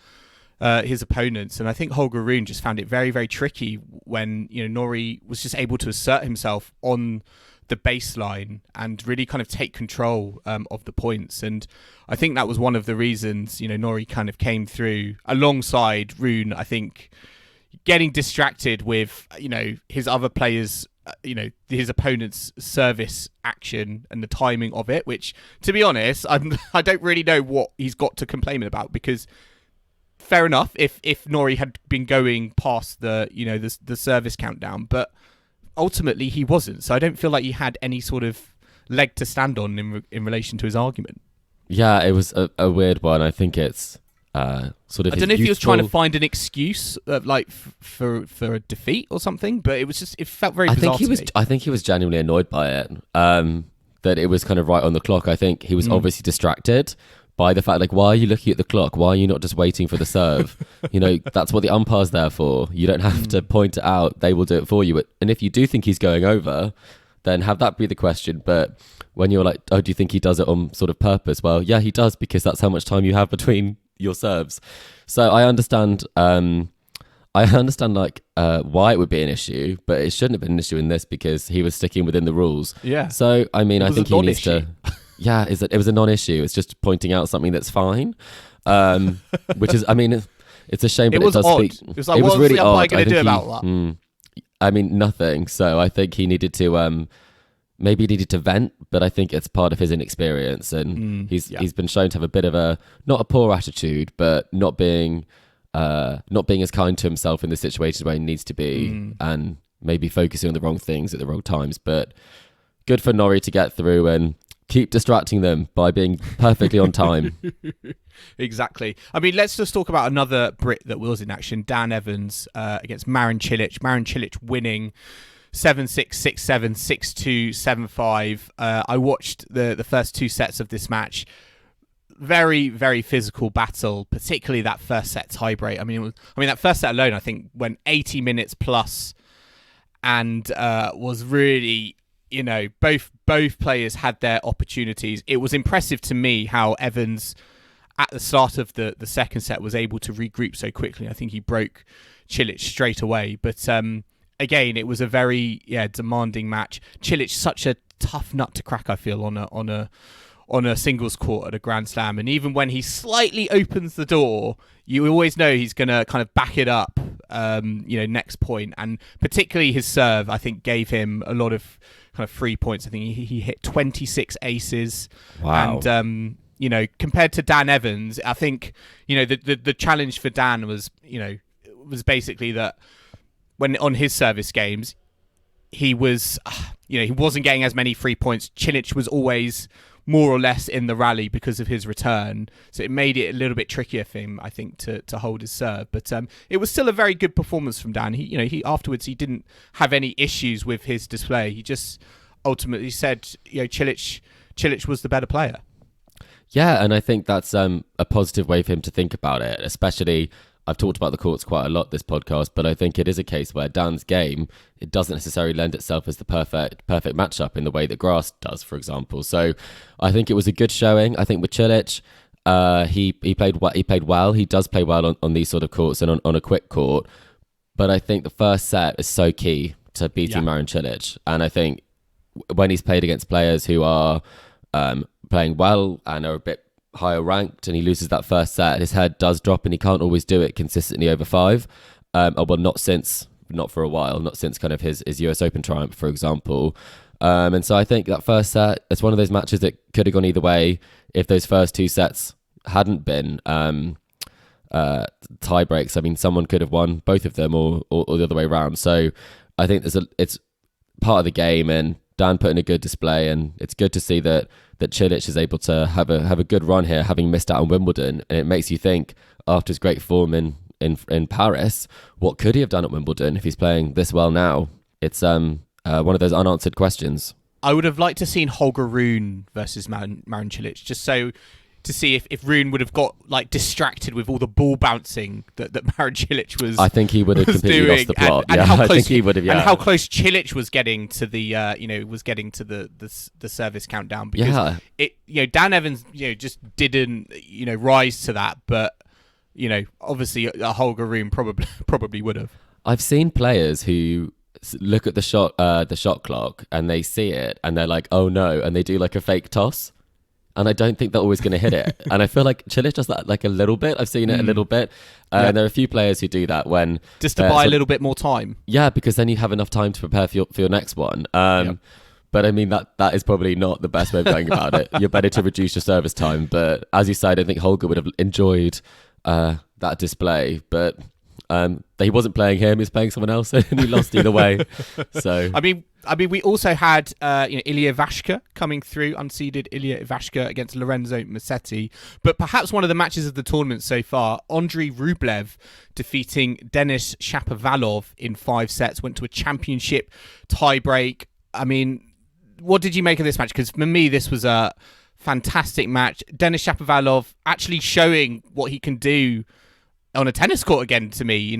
his opponents. And I think Holger Rune just found it very, very tricky when, you know, Norrie was just able to assert himself on the baseline and really kind of take control of the points. And I think that was one of the reasons, you know, Norrie kind of came through alongside Rune, I think, getting distracted with, you know, his other players, you know, his opponent's service action and the timing of it, which, to be honest, I don't really know what he's got to complain about, because fair enough if Norrie had been going past the, you know, the service countdown, but ultimately he wasn't. So I don't feel like he had any sort of leg to stand on in relation to his argument. Yeah, it was a weird one. I think it's sort of. I don't know if he was trying to find an excuse, like for a defeat or something, but it was just, it felt very bizarre to me. I think he was genuinely annoyed by it. That it was kind of right on the clock. I think he was obviously distracted by the fact, like, why are you looking at the clock? Why are you not just waiting for the serve? You know, that's what the umpire's there for. You don't have to point it out. They will do it for you. And if you do think he's going over, then have that be the question. But when you're like, oh, do you think he does it on sort of purpose? Well, yeah, he does, because that's how much time you have between your serves. So I understand I understand why it would be an issue, but it shouldn't have been an issue in this because he was sticking within the rules. Yeah. So I mean, It I was think a he needs non-issue. to. Yeah, it was a non-issue. It's just pointing out something that's fine, which is, I mean, it's a shame, but It was does odd. speak. It was like, what's really the umpire odd. going I to do think about that? I mean, nothing. So I think he needed to maybe he needed to vent, but I think it's part of his inexperience, and he's been shown to have a bit of a not a poor attitude, but not being as kind to himself in the situations where he needs to be, and maybe focusing on the wrong things at the wrong times. But good for Norrie to get through and keep distracting them by being perfectly on time. Exactly. I mean, let's just talk about another Brit that was in action, Dan Evans against Marin Cilic. Marin Cilic winning 7-6, 6-7, 6-2, 7-5. I watched the first two sets of this match. Very, very physical battle, particularly that first set tiebreak. I mean, that first set alone, I think, went 80 minutes plus, and was really, both players had their opportunities. It was impressive to me how Evans, at the start of the second set, was able to regroup so quickly. I think he broke Cilic straight away. But again, it was a very demanding match. Cilic, such a tough nut to crack, I feel, on a singles court at a Grand Slam. And even when he slightly opens the door, you always know he's going to kind of back it up, next point. And particularly his serve, I think, gave him a lot of kind of free points. I think he hit 26 aces. Wow. And, compared to Dan Evans, I think, the challenge for Dan was basically that when on his service games, he was, he wasn't getting as many free points. Cilic was always more or less in the rally because of his return, so it made it a little bit trickier for him, I think, to hold his serve. But it was still a very good performance from Dan. He afterwards, he didn't have any issues with his display. He just ultimately said, Cilic was the better player. Yeah, and I think that's a positive way for him to think about it, especially. I've talked about the courts quite a lot this podcast, but I think it is a case where Dan's game, it doesn't necessarily lend itself as the perfect matchup in the way that grass does, for example. So I think it was a good showing. I think with Cilic, he played well. He does play well on these sort of courts and on a quick court. But I think the first set is so key to beating Marin Cilic. And I think when he's played against players who are playing well and are a bit higher ranked, and he loses that first set, his head does drop, and he can't always do it consistently over 5. Not for a while, not since kind of his US Open triumph, for example. And so I think that first set, it's one of those matches that could have gone either way if those first two sets hadn't been tie breaks. I mean, someone could have won both of them or the other way around. So I think it's part of the game, and Dan put in a good display, and it's good to see that Cilic is able to have a good run here, having missed out on Wimbledon. And it makes you think, after his great form in Paris, what could he have done at Wimbledon if he's playing this well now? It's one of those unanswered questions. I would have liked to seen Holger Rune versus Marin Cilic, just so to see if Rune would have got distracted with all the ball bouncing that Marin Cilic was. I think he would have completely lost the plot. And I think he would have. Yeah. And how close Cilic was getting to the the service countdown, because Dan Evans just didn't rise to that, but obviously a Holger Rune probably would have. I've seen players who look at the shot clock and they see it and they're like, oh no, and they do a fake toss. And I don't think they're always going to hit it. And I feel like Cilic does that a little bit. I've seen it a little bit. And there are a few players who do that when... Just to buy a little bit more time. Yeah, because then you have enough time to prepare for your next one. But I mean, that is probably not the best way of going about it. You're better to reduce your service time. But as you said, I think Holger would have enjoyed that display. But he wasn't playing him. He was playing someone else, and he lost either way. So I mean, we also had Ilya Ivashka coming through, unseeded Ilya Ivashka against Lorenzo Musetti. But perhaps one of the matches of the tournament so far, Andrei Rublev defeating Denis Shapovalov in 5 sets, went to a championship tiebreak. I mean, what did you make of this match? Because for me, this was a fantastic match. Denis Shapovalov actually showing what he can do on a tennis court again. To me,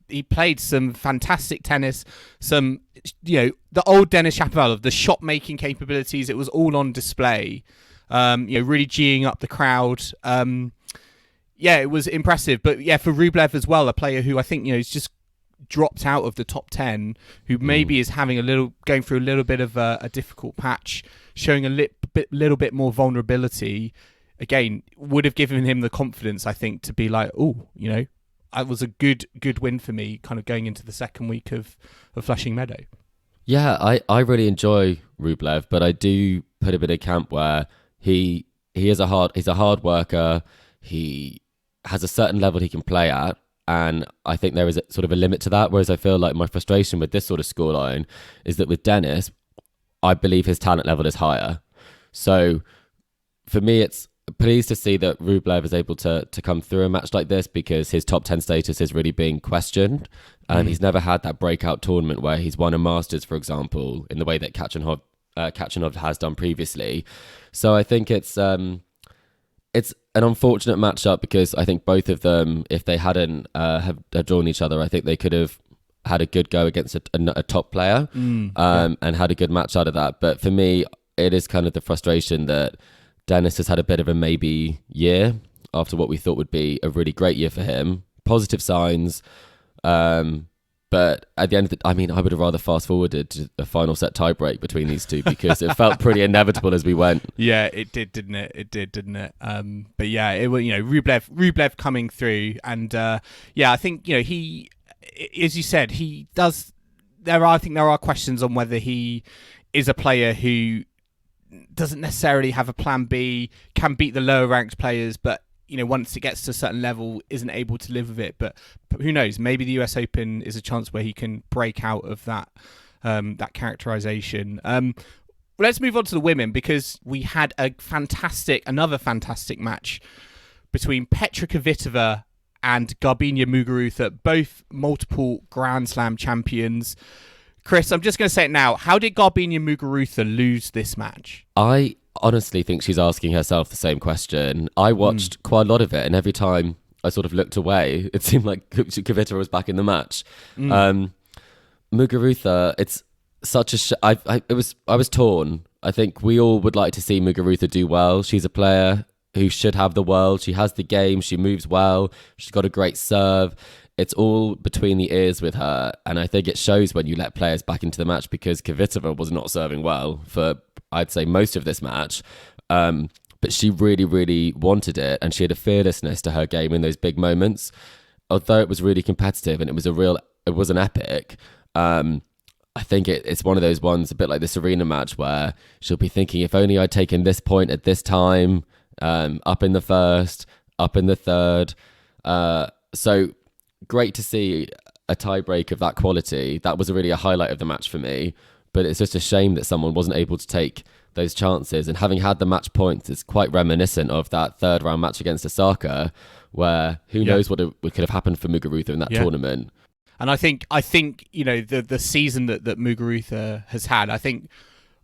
he played some fantastic tennis, some the old Denis Shapovalov, the shot making capabilities. It was all on display. Really geeing up the crowd. It was impressive. But for Rublev as well, a player who I think is just dropped out of the top 10, who maybe is going through a little bit of a difficult patch, showing a little bit more vulnerability, again, would have given him the confidence, I think, to be like, oh, it was a good win for me, kind of going into the second week of Flushing Meadow. Yeah, I really enjoy Rublev, but I do put a bit of camp where he's a hard worker. He has a certain level he can play at, and I think there is sort of a limit to that. Whereas I feel like my frustration with this sort of scoreline is that with Dennis, I believe his talent level is higher. So for me, it's pleased to see that Rublev is able to come through a match like this, because his top 10 status is really being questioned. He's never had that breakout tournament where he's won a Masters, for example, in the way that Khachanov has done previously. So I think it's an unfortunate matchup, because I think both of them, if they hadn't have drawn each other, I think they could have had a good go against a top player and had a good match out of that. But for me, it is kind of the frustration that Dennis has had a bit of a maybe year after what we thought would be a really great year for him. Positive signs. But at the end of I would have rather fast forwarded to a final set tiebreak between these two, because it felt pretty inevitable as we went. Yeah, it did, didn't it? But yeah, it was, Rublev coming through, and I think, he, as you said, he does. I think there are questions on whether he is a player who doesn't necessarily have a plan B, can beat the lower ranked players, but once it gets to a certain level, isn't able to live with it. But who knows? Maybe the US Open is a chance where he can break out of that characterization. Let's move on to the women, because we had another fantastic match between Petra Kvitova and Garbina Muguruza, both multiple Grand Slam champions. Chris, I'm just going to say it now. How did Garbina Muguruza lose this match? I honestly think she's asking herself the same question. I watched quite a lot of it, and every time I sort of looked away, it seemed like Kvitova was back in the match. Muguruza, it's such a I was torn. I think we all would like to see Muguruza do well. She's a player who should have the world. She has the game. She moves well. She's got a great serve. It's all between the ears with her, and I think it shows when you let players back into the match, because Kvitova was not serving well for, I'd say, most of this match. But she really, really wanted it, and she had a fearlessness to her game in those big moments. Although it was really competitive and it was an epic, I think it's one of those ones, a bit like the Serena match, where she'll be thinking, if only I'd taken this point at this time, up in the first, up in the third. So great to see a tiebreak of that quality. That was really a highlight of the match for me. But it's just a shame that someone wasn't able to take those chances. And having had the match points, it's quite reminiscent of that third round match against Osaka, where who knows what could have happened for Muguruza in that tournament. And I think the season that Muguruza has had, I think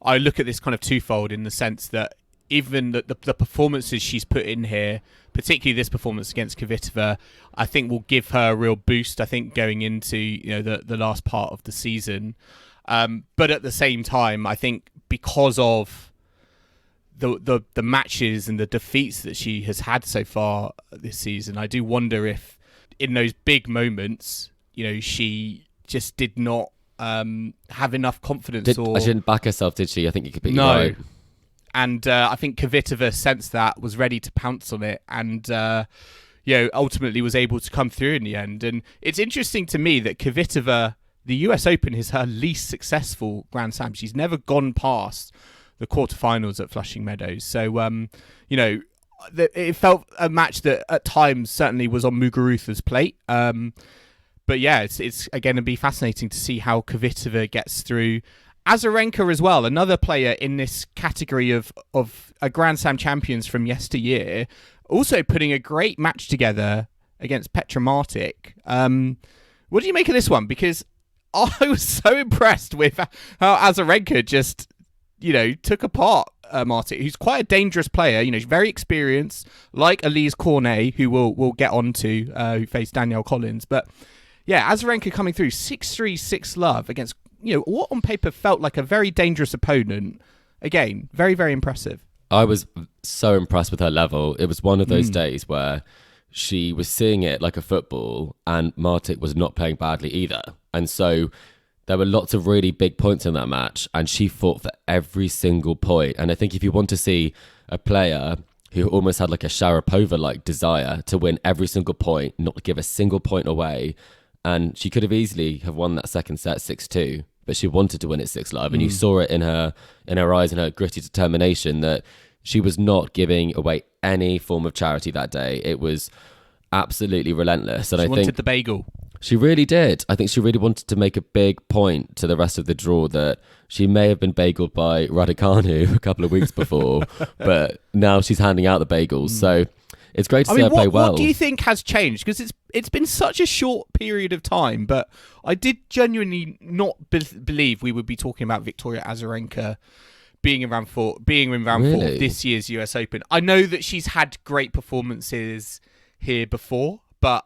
I look at this kind of twofold, in the sense that even the performances she's put in here, particularly this performance against Kvitova, I think will give her a real boost, I think, going into the last part of the season. But at the same time, I think because of the matches and the defeats that she has had so far this season, I do wonder if in those big moments, she just did not have enough confidence. She didn't back herself, did she? I think you could be right. And I think Kvitova sensed that, was ready to pounce on it, and ultimately was able to come through in the end. And it's interesting to me that Kvitova, the US Open is her least successful Grand Slam. She's never gone past the quarterfinals at Flushing Meadows. So, it felt a match that at times certainly was on Muguruza's plate. But yeah, it's again going to be fascinating to see how Kvitova gets through. Azarenka as well, another player in this category of a Grand Slam champions from yesteryear, also putting a great match together against Petra Martic. What do you make of this one? Because I was so impressed with how Azarenka just, took apart Martic, who's quite a dangerous player. She's very experienced, like Elise Cornet, who we'll get on to, who faced Danielle Collins. But yeah, Azarenka coming through 6-3, 6-love against what on paper felt like a very dangerous opponent. Again, very, very impressive. I was so impressed with her level. It was one of those days where she was seeing it like a football, and Martic was not playing badly either. And so there were lots of really big points in that match, and she fought for every single point. And I think if you want to see a player who almost had like a Sharapova-like desire to win every single point, not to give a single point away, and she could have easily have won that second set 6-2, but she wanted to win it 6-love, and you saw it in her eyes and her gritty determination that she was not giving away any form of charity that day. It was absolutely relentless. And She I wanted think the bagel. she really did. I think she really wanted to make a big point to the rest of the draw that she may have been bageled by Raducanu a couple of weeks before, but now she's handing out the bagels. So it's great to see her play well. What do you think has changed? Because it's been such a short period of time, but I did genuinely not believe we would be talking about Victoria Azarenka being in round four of this year's US Open. I know that she's had great performances here before, but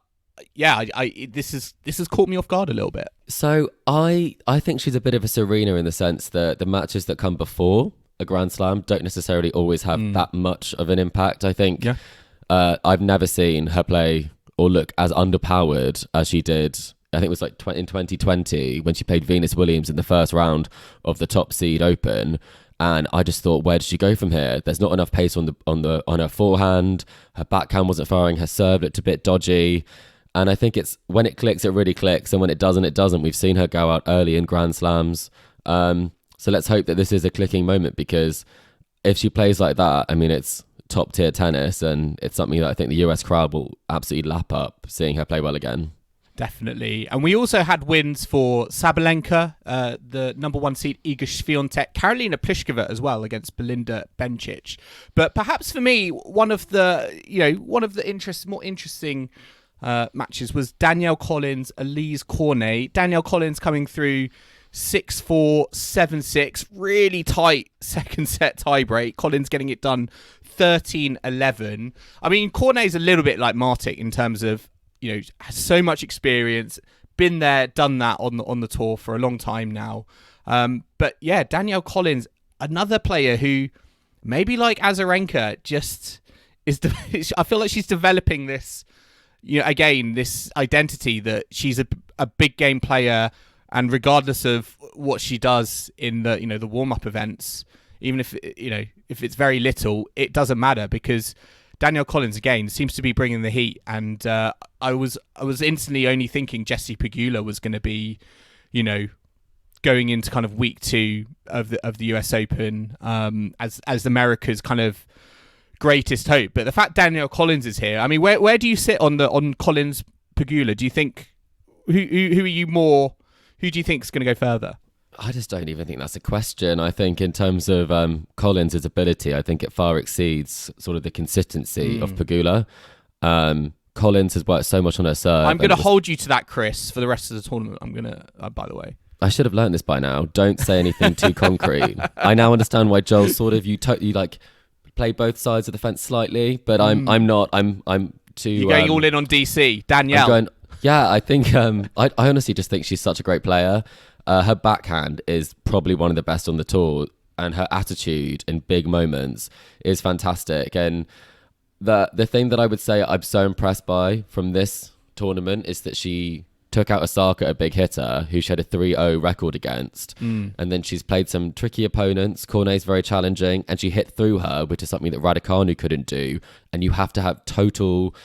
yeah, this has caught me off guard a little bit. So I think she's a bit of a Serena in the sense that the matches that come before a Grand Slam don't necessarily always have that much of an impact. I think I've never seen her play or look as underpowered as she did. I think it was like in 2020 when she played Venus Williams in the first round of the top seed Open. And I just thought, where does she go from here? There's not enough pace on her forehand. Her backhand wasn't firing. Her serve looked a bit dodgy. And I think it's when it clicks, it really clicks. And when it doesn't, it doesn't. We've seen her go out early in Grand Slams. So let's hope that this is a clicking moment, because if she plays like that, I mean, it's top tier tennis, and it's something that I think the US crowd will absolutely lap up seeing her play well again. Definitely. And we also had wins for Sabalenka, the number one seed Iga Swiatek, Karolina Pliskova as well against Belinda Bencic. But perhaps for me, one of the more interesting matches was Danielle Collins, Elise Cornet. Danielle Collins coming through 6-4, 7-6, really tight second set tiebreak. Collins getting it done 13-11. I mean, Cornet's a little bit like Martic in terms of, has so much experience, been there, done that on the tour for a long time now. But yeah, Danielle Collins, another player who maybe like Azarenka just is. I feel like she's developing this, again, this identity that she's a big game player, and regardless of what she does in the the warm up events, even if if it's very little, it doesn't matter, because Danielle Collins again seems to be bringing the heat, and I was instantly only thinking Jessie Pegula was going to be, going into kind of week 2 of the US Open as America's kind of greatest hope. But the fact Danielle Collins is here, I mean, where do you sit on Collins Pegula? Do you think who are you more? Who do you think is going to go further? I just don't even think that's a question. I think in terms of Collins' ability, I think it far exceeds sort of the consistency of Pegula. Collins has worked so much on her serve. I'm going to hold you to that, Chris, for the rest of the tournament. I'm going to, by the way. I should have learned this by now. Don't say anything too concrete. I now understand why Joel sort of, you like play both sides of the fence slightly, but I'm not. I'm too... You're going all in on DC. Danielle. I think, I honestly just think she's such a great player. Her backhand is probably one of the best on the tour, and her attitude in big moments is fantastic. And the thing that I would say I'm so impressed by from this tournament is that she took out Osaka, a big hitter, who she had a 3-0 record against. And then she's played some tricky opponents. Cornet's very challenging, and she hit through her, which is something that Raducanu couldn't do. And you have to have total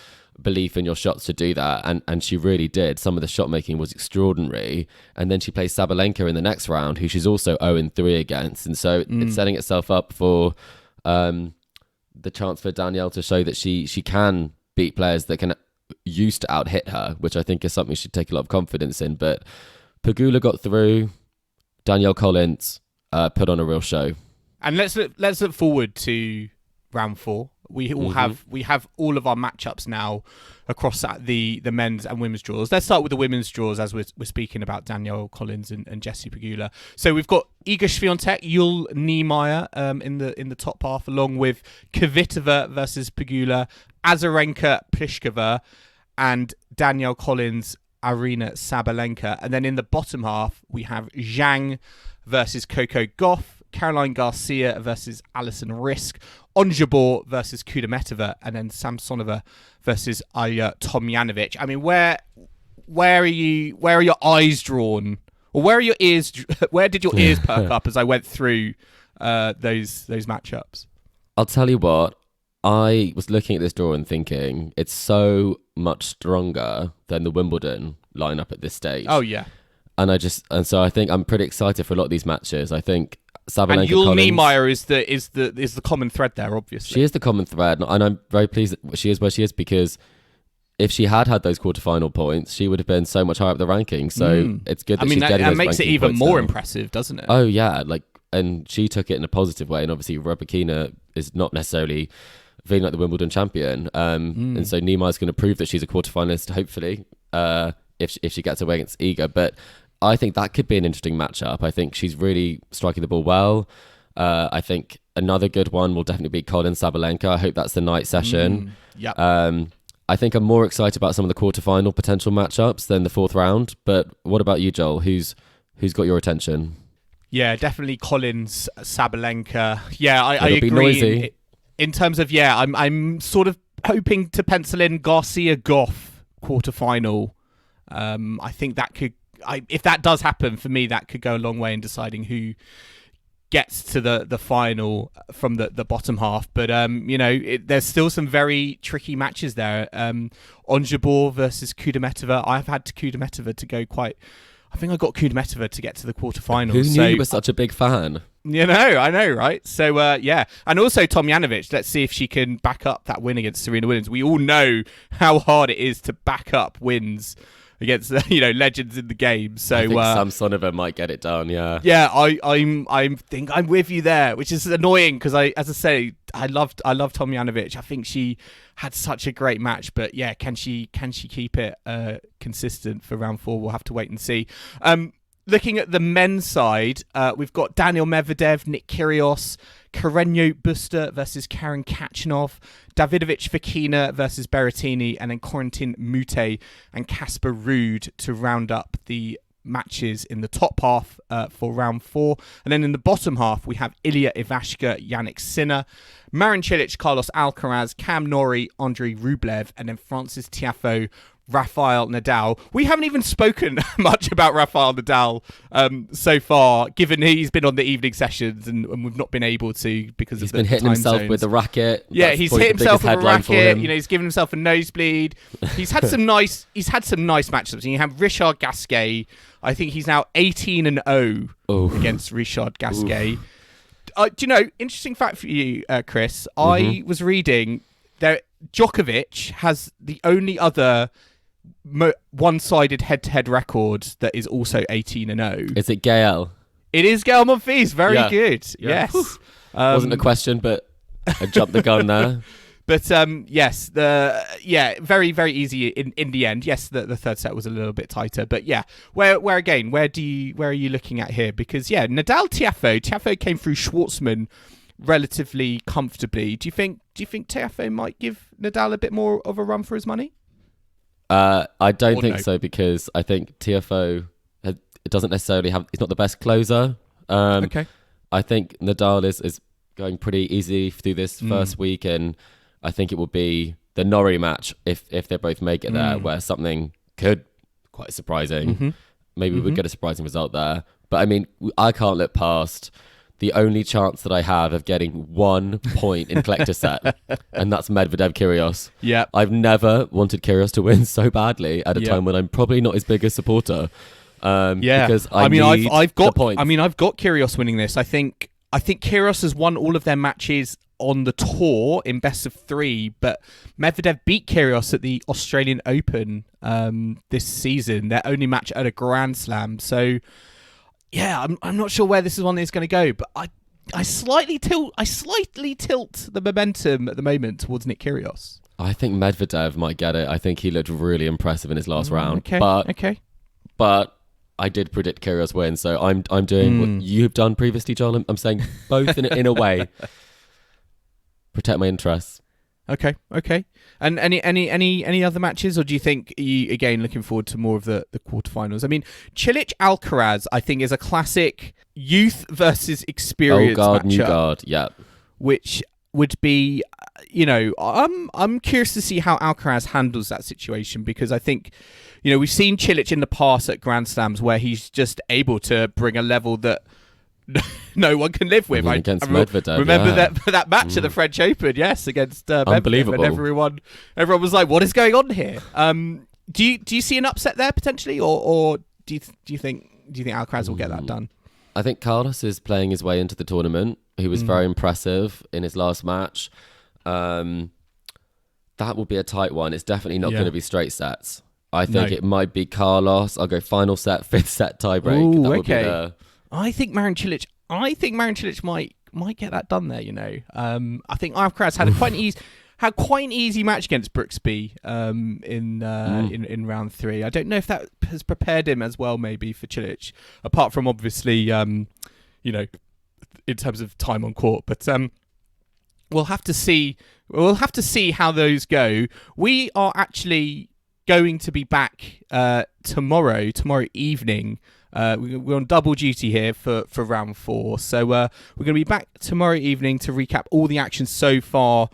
belief in your shots to do that, and she really did. Some of the shot making was extraordinary, and then she plays Sabalenka in the next round, who she's also 0-3 against, and so it's setting itself up for the chance for Danielle to show that she can beat players that can used to out hit her, which I think is something she'd take a lot of confidence in. But Pegula got through. Danielle Collins put on a real show. And let's look forward to round 4. We all have all of our matchups now across the men's and women's draws. Let's start with the women's draws, as we're speaking about Danielle Collins and Jessie Pegula. So we've got Iga Swiatek, Yul Niemeyer in the top half, along with Kvitova versus Pegula, Azarenka Pliskova, and Danielle Collins, Aryna Sabalenka. And then in the bottom half, we have Zhang versus Coco Gauff, Caroline Garcia versus Alison Risk, Ons Jabeur versus Kudermetova, and then Samsonova versus Aya Tomljanovic. I mean, where are your eyes drawn, or where did your ears perk up as I went through those matchups? I'll tell you what, I was looking at this draw and thinking it's so much stronger than the Wimbledon lineup at this stage. Oh yeah. And so I think I'm pretty excited for a lot of these matches. I think Sabalenka, and Yul Collins, Niemeyer is the common thread there, obviously. She is the common thread, and I'm very pleased that she is where she is, because if she had those quarterfinal points, she would have been so much higher up the ranking. So it's good that she's getting those that makes it ranking even points more now. impressive, doesn't it? Oh yeah, and she took it in a positive way. And obviously, Rybakina is not necessarily feeling like the Wimbledon champion, and so Niemeyer's going to prove that she's a quarterfinalist, hopefully, if she gets away against Iga. But I think that could be an interesting matchup. I think she's really striking the ball well. I think another good one will definitely be Collins Sabalenka. I hope that's the night session. I think I'm more excited about some of the quarterfinal potential matchups than the fourth round. But what about you, Joel? Who's got your attention? Yeah, definitely Collins Sabalenka. Yeah, I It'll agree. be noisy. In terms of, I'm sort of hoping to pencil in Garcia Goff quarterfinal. I think that could, if that does happen for me, that could go a long way in deciding who gets to the final from the bottom half. But there's still some very tricky matches there. Ons Jabeur versus Kudermetova. I've had Kudermetova to go I think I got Kudermetova to get to the quarterfinals. Who knew you were such a big fan? I know, right? So, and also Tomljanovic. Let's see if she can back up that win against Serena Williams. We all know how hard it is to back up wins against legends in the game. So I think Samsonova might get it done. Yeah. Yeah, I think I'm with you there, which is annoying because I love Tomljanovic. I think she had such a great match, but yeah, can she keep it consistent for round 4? We'll have to wait and see. Looking at the men's side, we've got Daniel Medvedev, Nick Kyrgios, Carreño Busta versus Karen Khachanov, Davidovich Fokina versus Berrettini, and then Corentin Moutet and Casper Ruud to round up the matches in the top half for round 4. And then in the bottom half, we have Ilya Ivashka, Yannick Sinner, Marin Cilic, Carlos Alcaraz, Cam Norrie, Andrei Rublev, and then Francis Tiafoe, Rafael Nadal. We haven't even spoken much about Rafael Nadal so far, given he's been on the evening sessions and we've not been able to because he's of the been hitting time himself zones. with the racket. Yeah, That's he's probably hit the himself biggest with a headline for racket. him. He's given himself a nosebleed. He's had some nice matchups. You have Richard Gasquet. I think he's now 18-0 against Richard Gasquet. Do you know, interesting fact for you, Chris, I was reading that Djokovic has the only other one-sided head-to-head record that is also 18-0. Is it Gael? It is Gael Monfils. Very good. Yeah. Yes. Wasn't a question, but I jumped the gun there. But yes, very, very easy in the end. Yes, the third set was a little bit tighter, but yeah, where are you looking at here? Because Nadal Tiafoe came through Schwartzman relatively comfortably. Do you think Tiafoe might give Nadal a bit more of a run for his money? I don't think so, because I think Tiafoe it doesn't necessarily have. He's not the best closer. Okay. I think Nadal is going pretty easy through this first week, and I think it will be the Norrie match if they both make it there, where something could quite surprising. Maybe we'd get a surprising result there. But I mean, I can't look past the only chance that I have of getting 1 point in collector set, and that's Medvedev Kyrgios. Yeah, I've never wanted Kyrgios to win so badly at a time when I'm probably not his biggest supporter. Because I've got points. I've got Kyrgios winning this. I think Kyrgios has won all of their matches on the tour in best of 3, but Medvedev beat Kyrgios at the Australian Open this season, their only match at a Grand Slam. So yeah, I'm not sure where this one is going to go, but I slightly tilt the momentum at the moment towards Nick Kyrgios. I think Medvedev might get it. I think he looked really impressive in his last round. Okay. But I did predict Kyrgios win, so I'm doing what you've done previously, Joel. I'm saying both in a way. Protect my interests. Okay. And any other matches, or do you think you again looking forward to more of the quarterfinals? I mean, Cilic Alcaraz, I think, is a classic youth versus experience Old guard, matchup, new guard. Yeah. which would be, I'm curious to see how Alcaraz handles that situation, because I think, we've seen Cilic in the past at Grand Slams where he's just able to bring a level that no one can live with. Against Medvedev, remember that match at the French Open, yes, against Medvedev, Unbelievable. and everyone was like, "What is going on here?" Do you see an upset there potentially, or do you think Alcaraz will get that done? I think Carlos is playing his way into the tournament. He was very impressive in his last match. That will be a tight one. It's definitely not going to be straight sets. I think it might be Carlos. I'll go final set, fifth set tiebreak. Ooh, that would okay. be the... I think Marin Cilic might get that done there. I think Alcaraz had quite an easy match against Brooksby in round 3. I don't know if that has prepared him as well, maybe, for Cilic, apart from obviously in terms of time on court. But we'll have to see. We'll have to see how those go. We are actually going to be back tomorrow evening. We're on double duty here for round 4, so we're going to be back tomorrow evening to recap all the action so far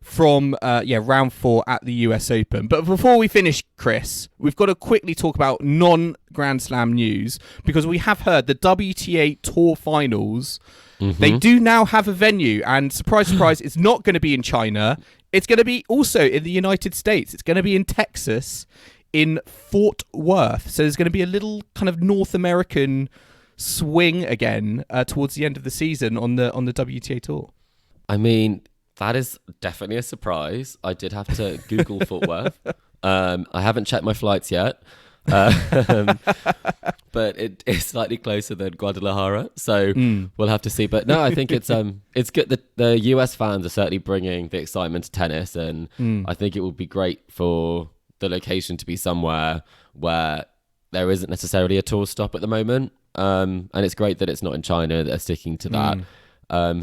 from round 4 at the US Open. But before we finish, Chris, we've got to quickly talk about non-Grand Slam news, because we have heard the WTA Tour Finals. They do now have a venue, and surprise, surprise, it's not going to be in China. It's going to be also in the United States. It's going to be in Texas, in Fort Worth. So there's going to be a little kind of North American swing again towards the end of the season on the WTA Tour. I mean, that is definitely a surprise. I did have to Google Fort Worth. I haven't checked my flights yet. But it is slightly closer than Guadalajara, so we'll have to see. But no, I think it's good that the US fans are certainly bringing the excitement to tennis, and I think it would be great for the location to be somewhere where there isn't necessarily a tour stop at the moment. And it's great that it's not in China. They're sticking to that.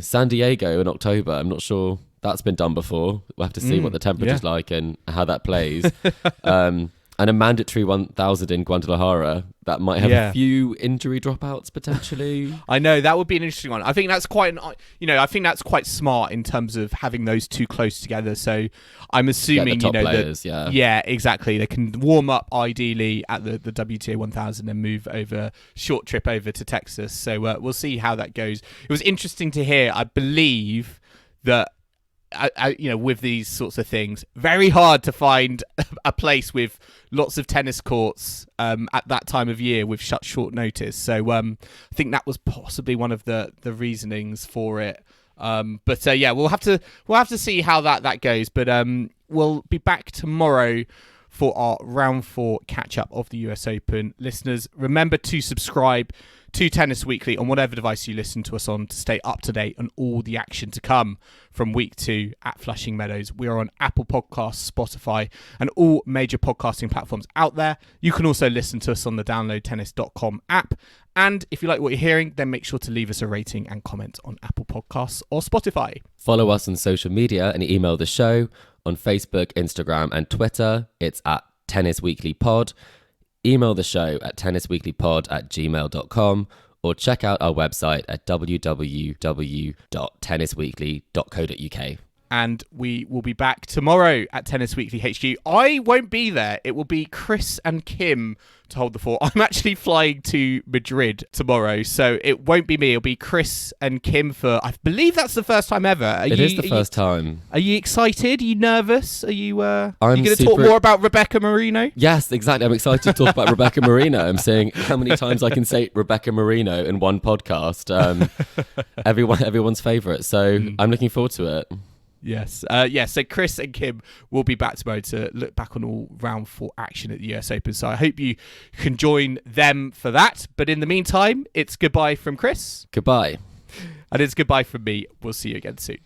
San Diego in October, I'm not sure that's been done before. We'll have to see what the temperature's like and how that plays. And a mandatory 1,000 in Guadalajara that might have a few injury dropouts potentially. I know, that would be an interesting one. I think that's quite quite smart in terms of having those two close together. So I'm assuming the top players, yeah, exactly. They can warm up ideally at the WTA 1000 and move over short trip over to Texas. So we'll see how that goes. It was interesting to hear. I believe that with these sorts of things, very hard to find a place with lots of tennis courts at that time of year with such short notice. So I think that was possibly one of the reasonings for it. But we'll have to see how that goes. But we'll be back tomorrow for our round 4 catch up of the US Open. Listeners, remember to subscribe to Tennis Weekly on whatever device you listen to us on to stay up to date on all the action to come from week 2 at Flushing Meadows. We are on Apple Podcasts, Spotify, and all major podcasting platforms out there. You can also listen to us on the downloadtennis.com app. And if you like what you're hearing, then make sure to leave us a rating and comment on Apple Podcasts or Spotify. Follow us on social media and email the show on Facebook, Instagram, and Twitter. It's at Tennis Weekly Pod. Email the show at tennisweeklypod@gmail.com or check out our website at www.tennisweekly.co.uk. And we will be back tomorrow at Tennis Weekly HQ. I won't be there. It will be Chris and Kim to hold the fort. I'm actually flying to Madrid tomorrow, so it won't be me. It'll be Chris and Kim for, I believe that's the first time ever. It is the first time. Are you excited? Are you nervous? Are you going to talk super... more about Rebecca Marino? Yes, exactly. I'm excited to talk about Rebecca Marino. I'm saying how many times I can say Rebecca Marino in one podcast. Everyone's favourite. So I'm looking forward to it. Yes. So Chris and Kim will be back tomorrow to look back on all round 4 action at the US Open. So I hope you can join them for that. But in the meantime, it's goodbye from Chris. Goodbye. And it's goodbye from me. We'll see you again soon.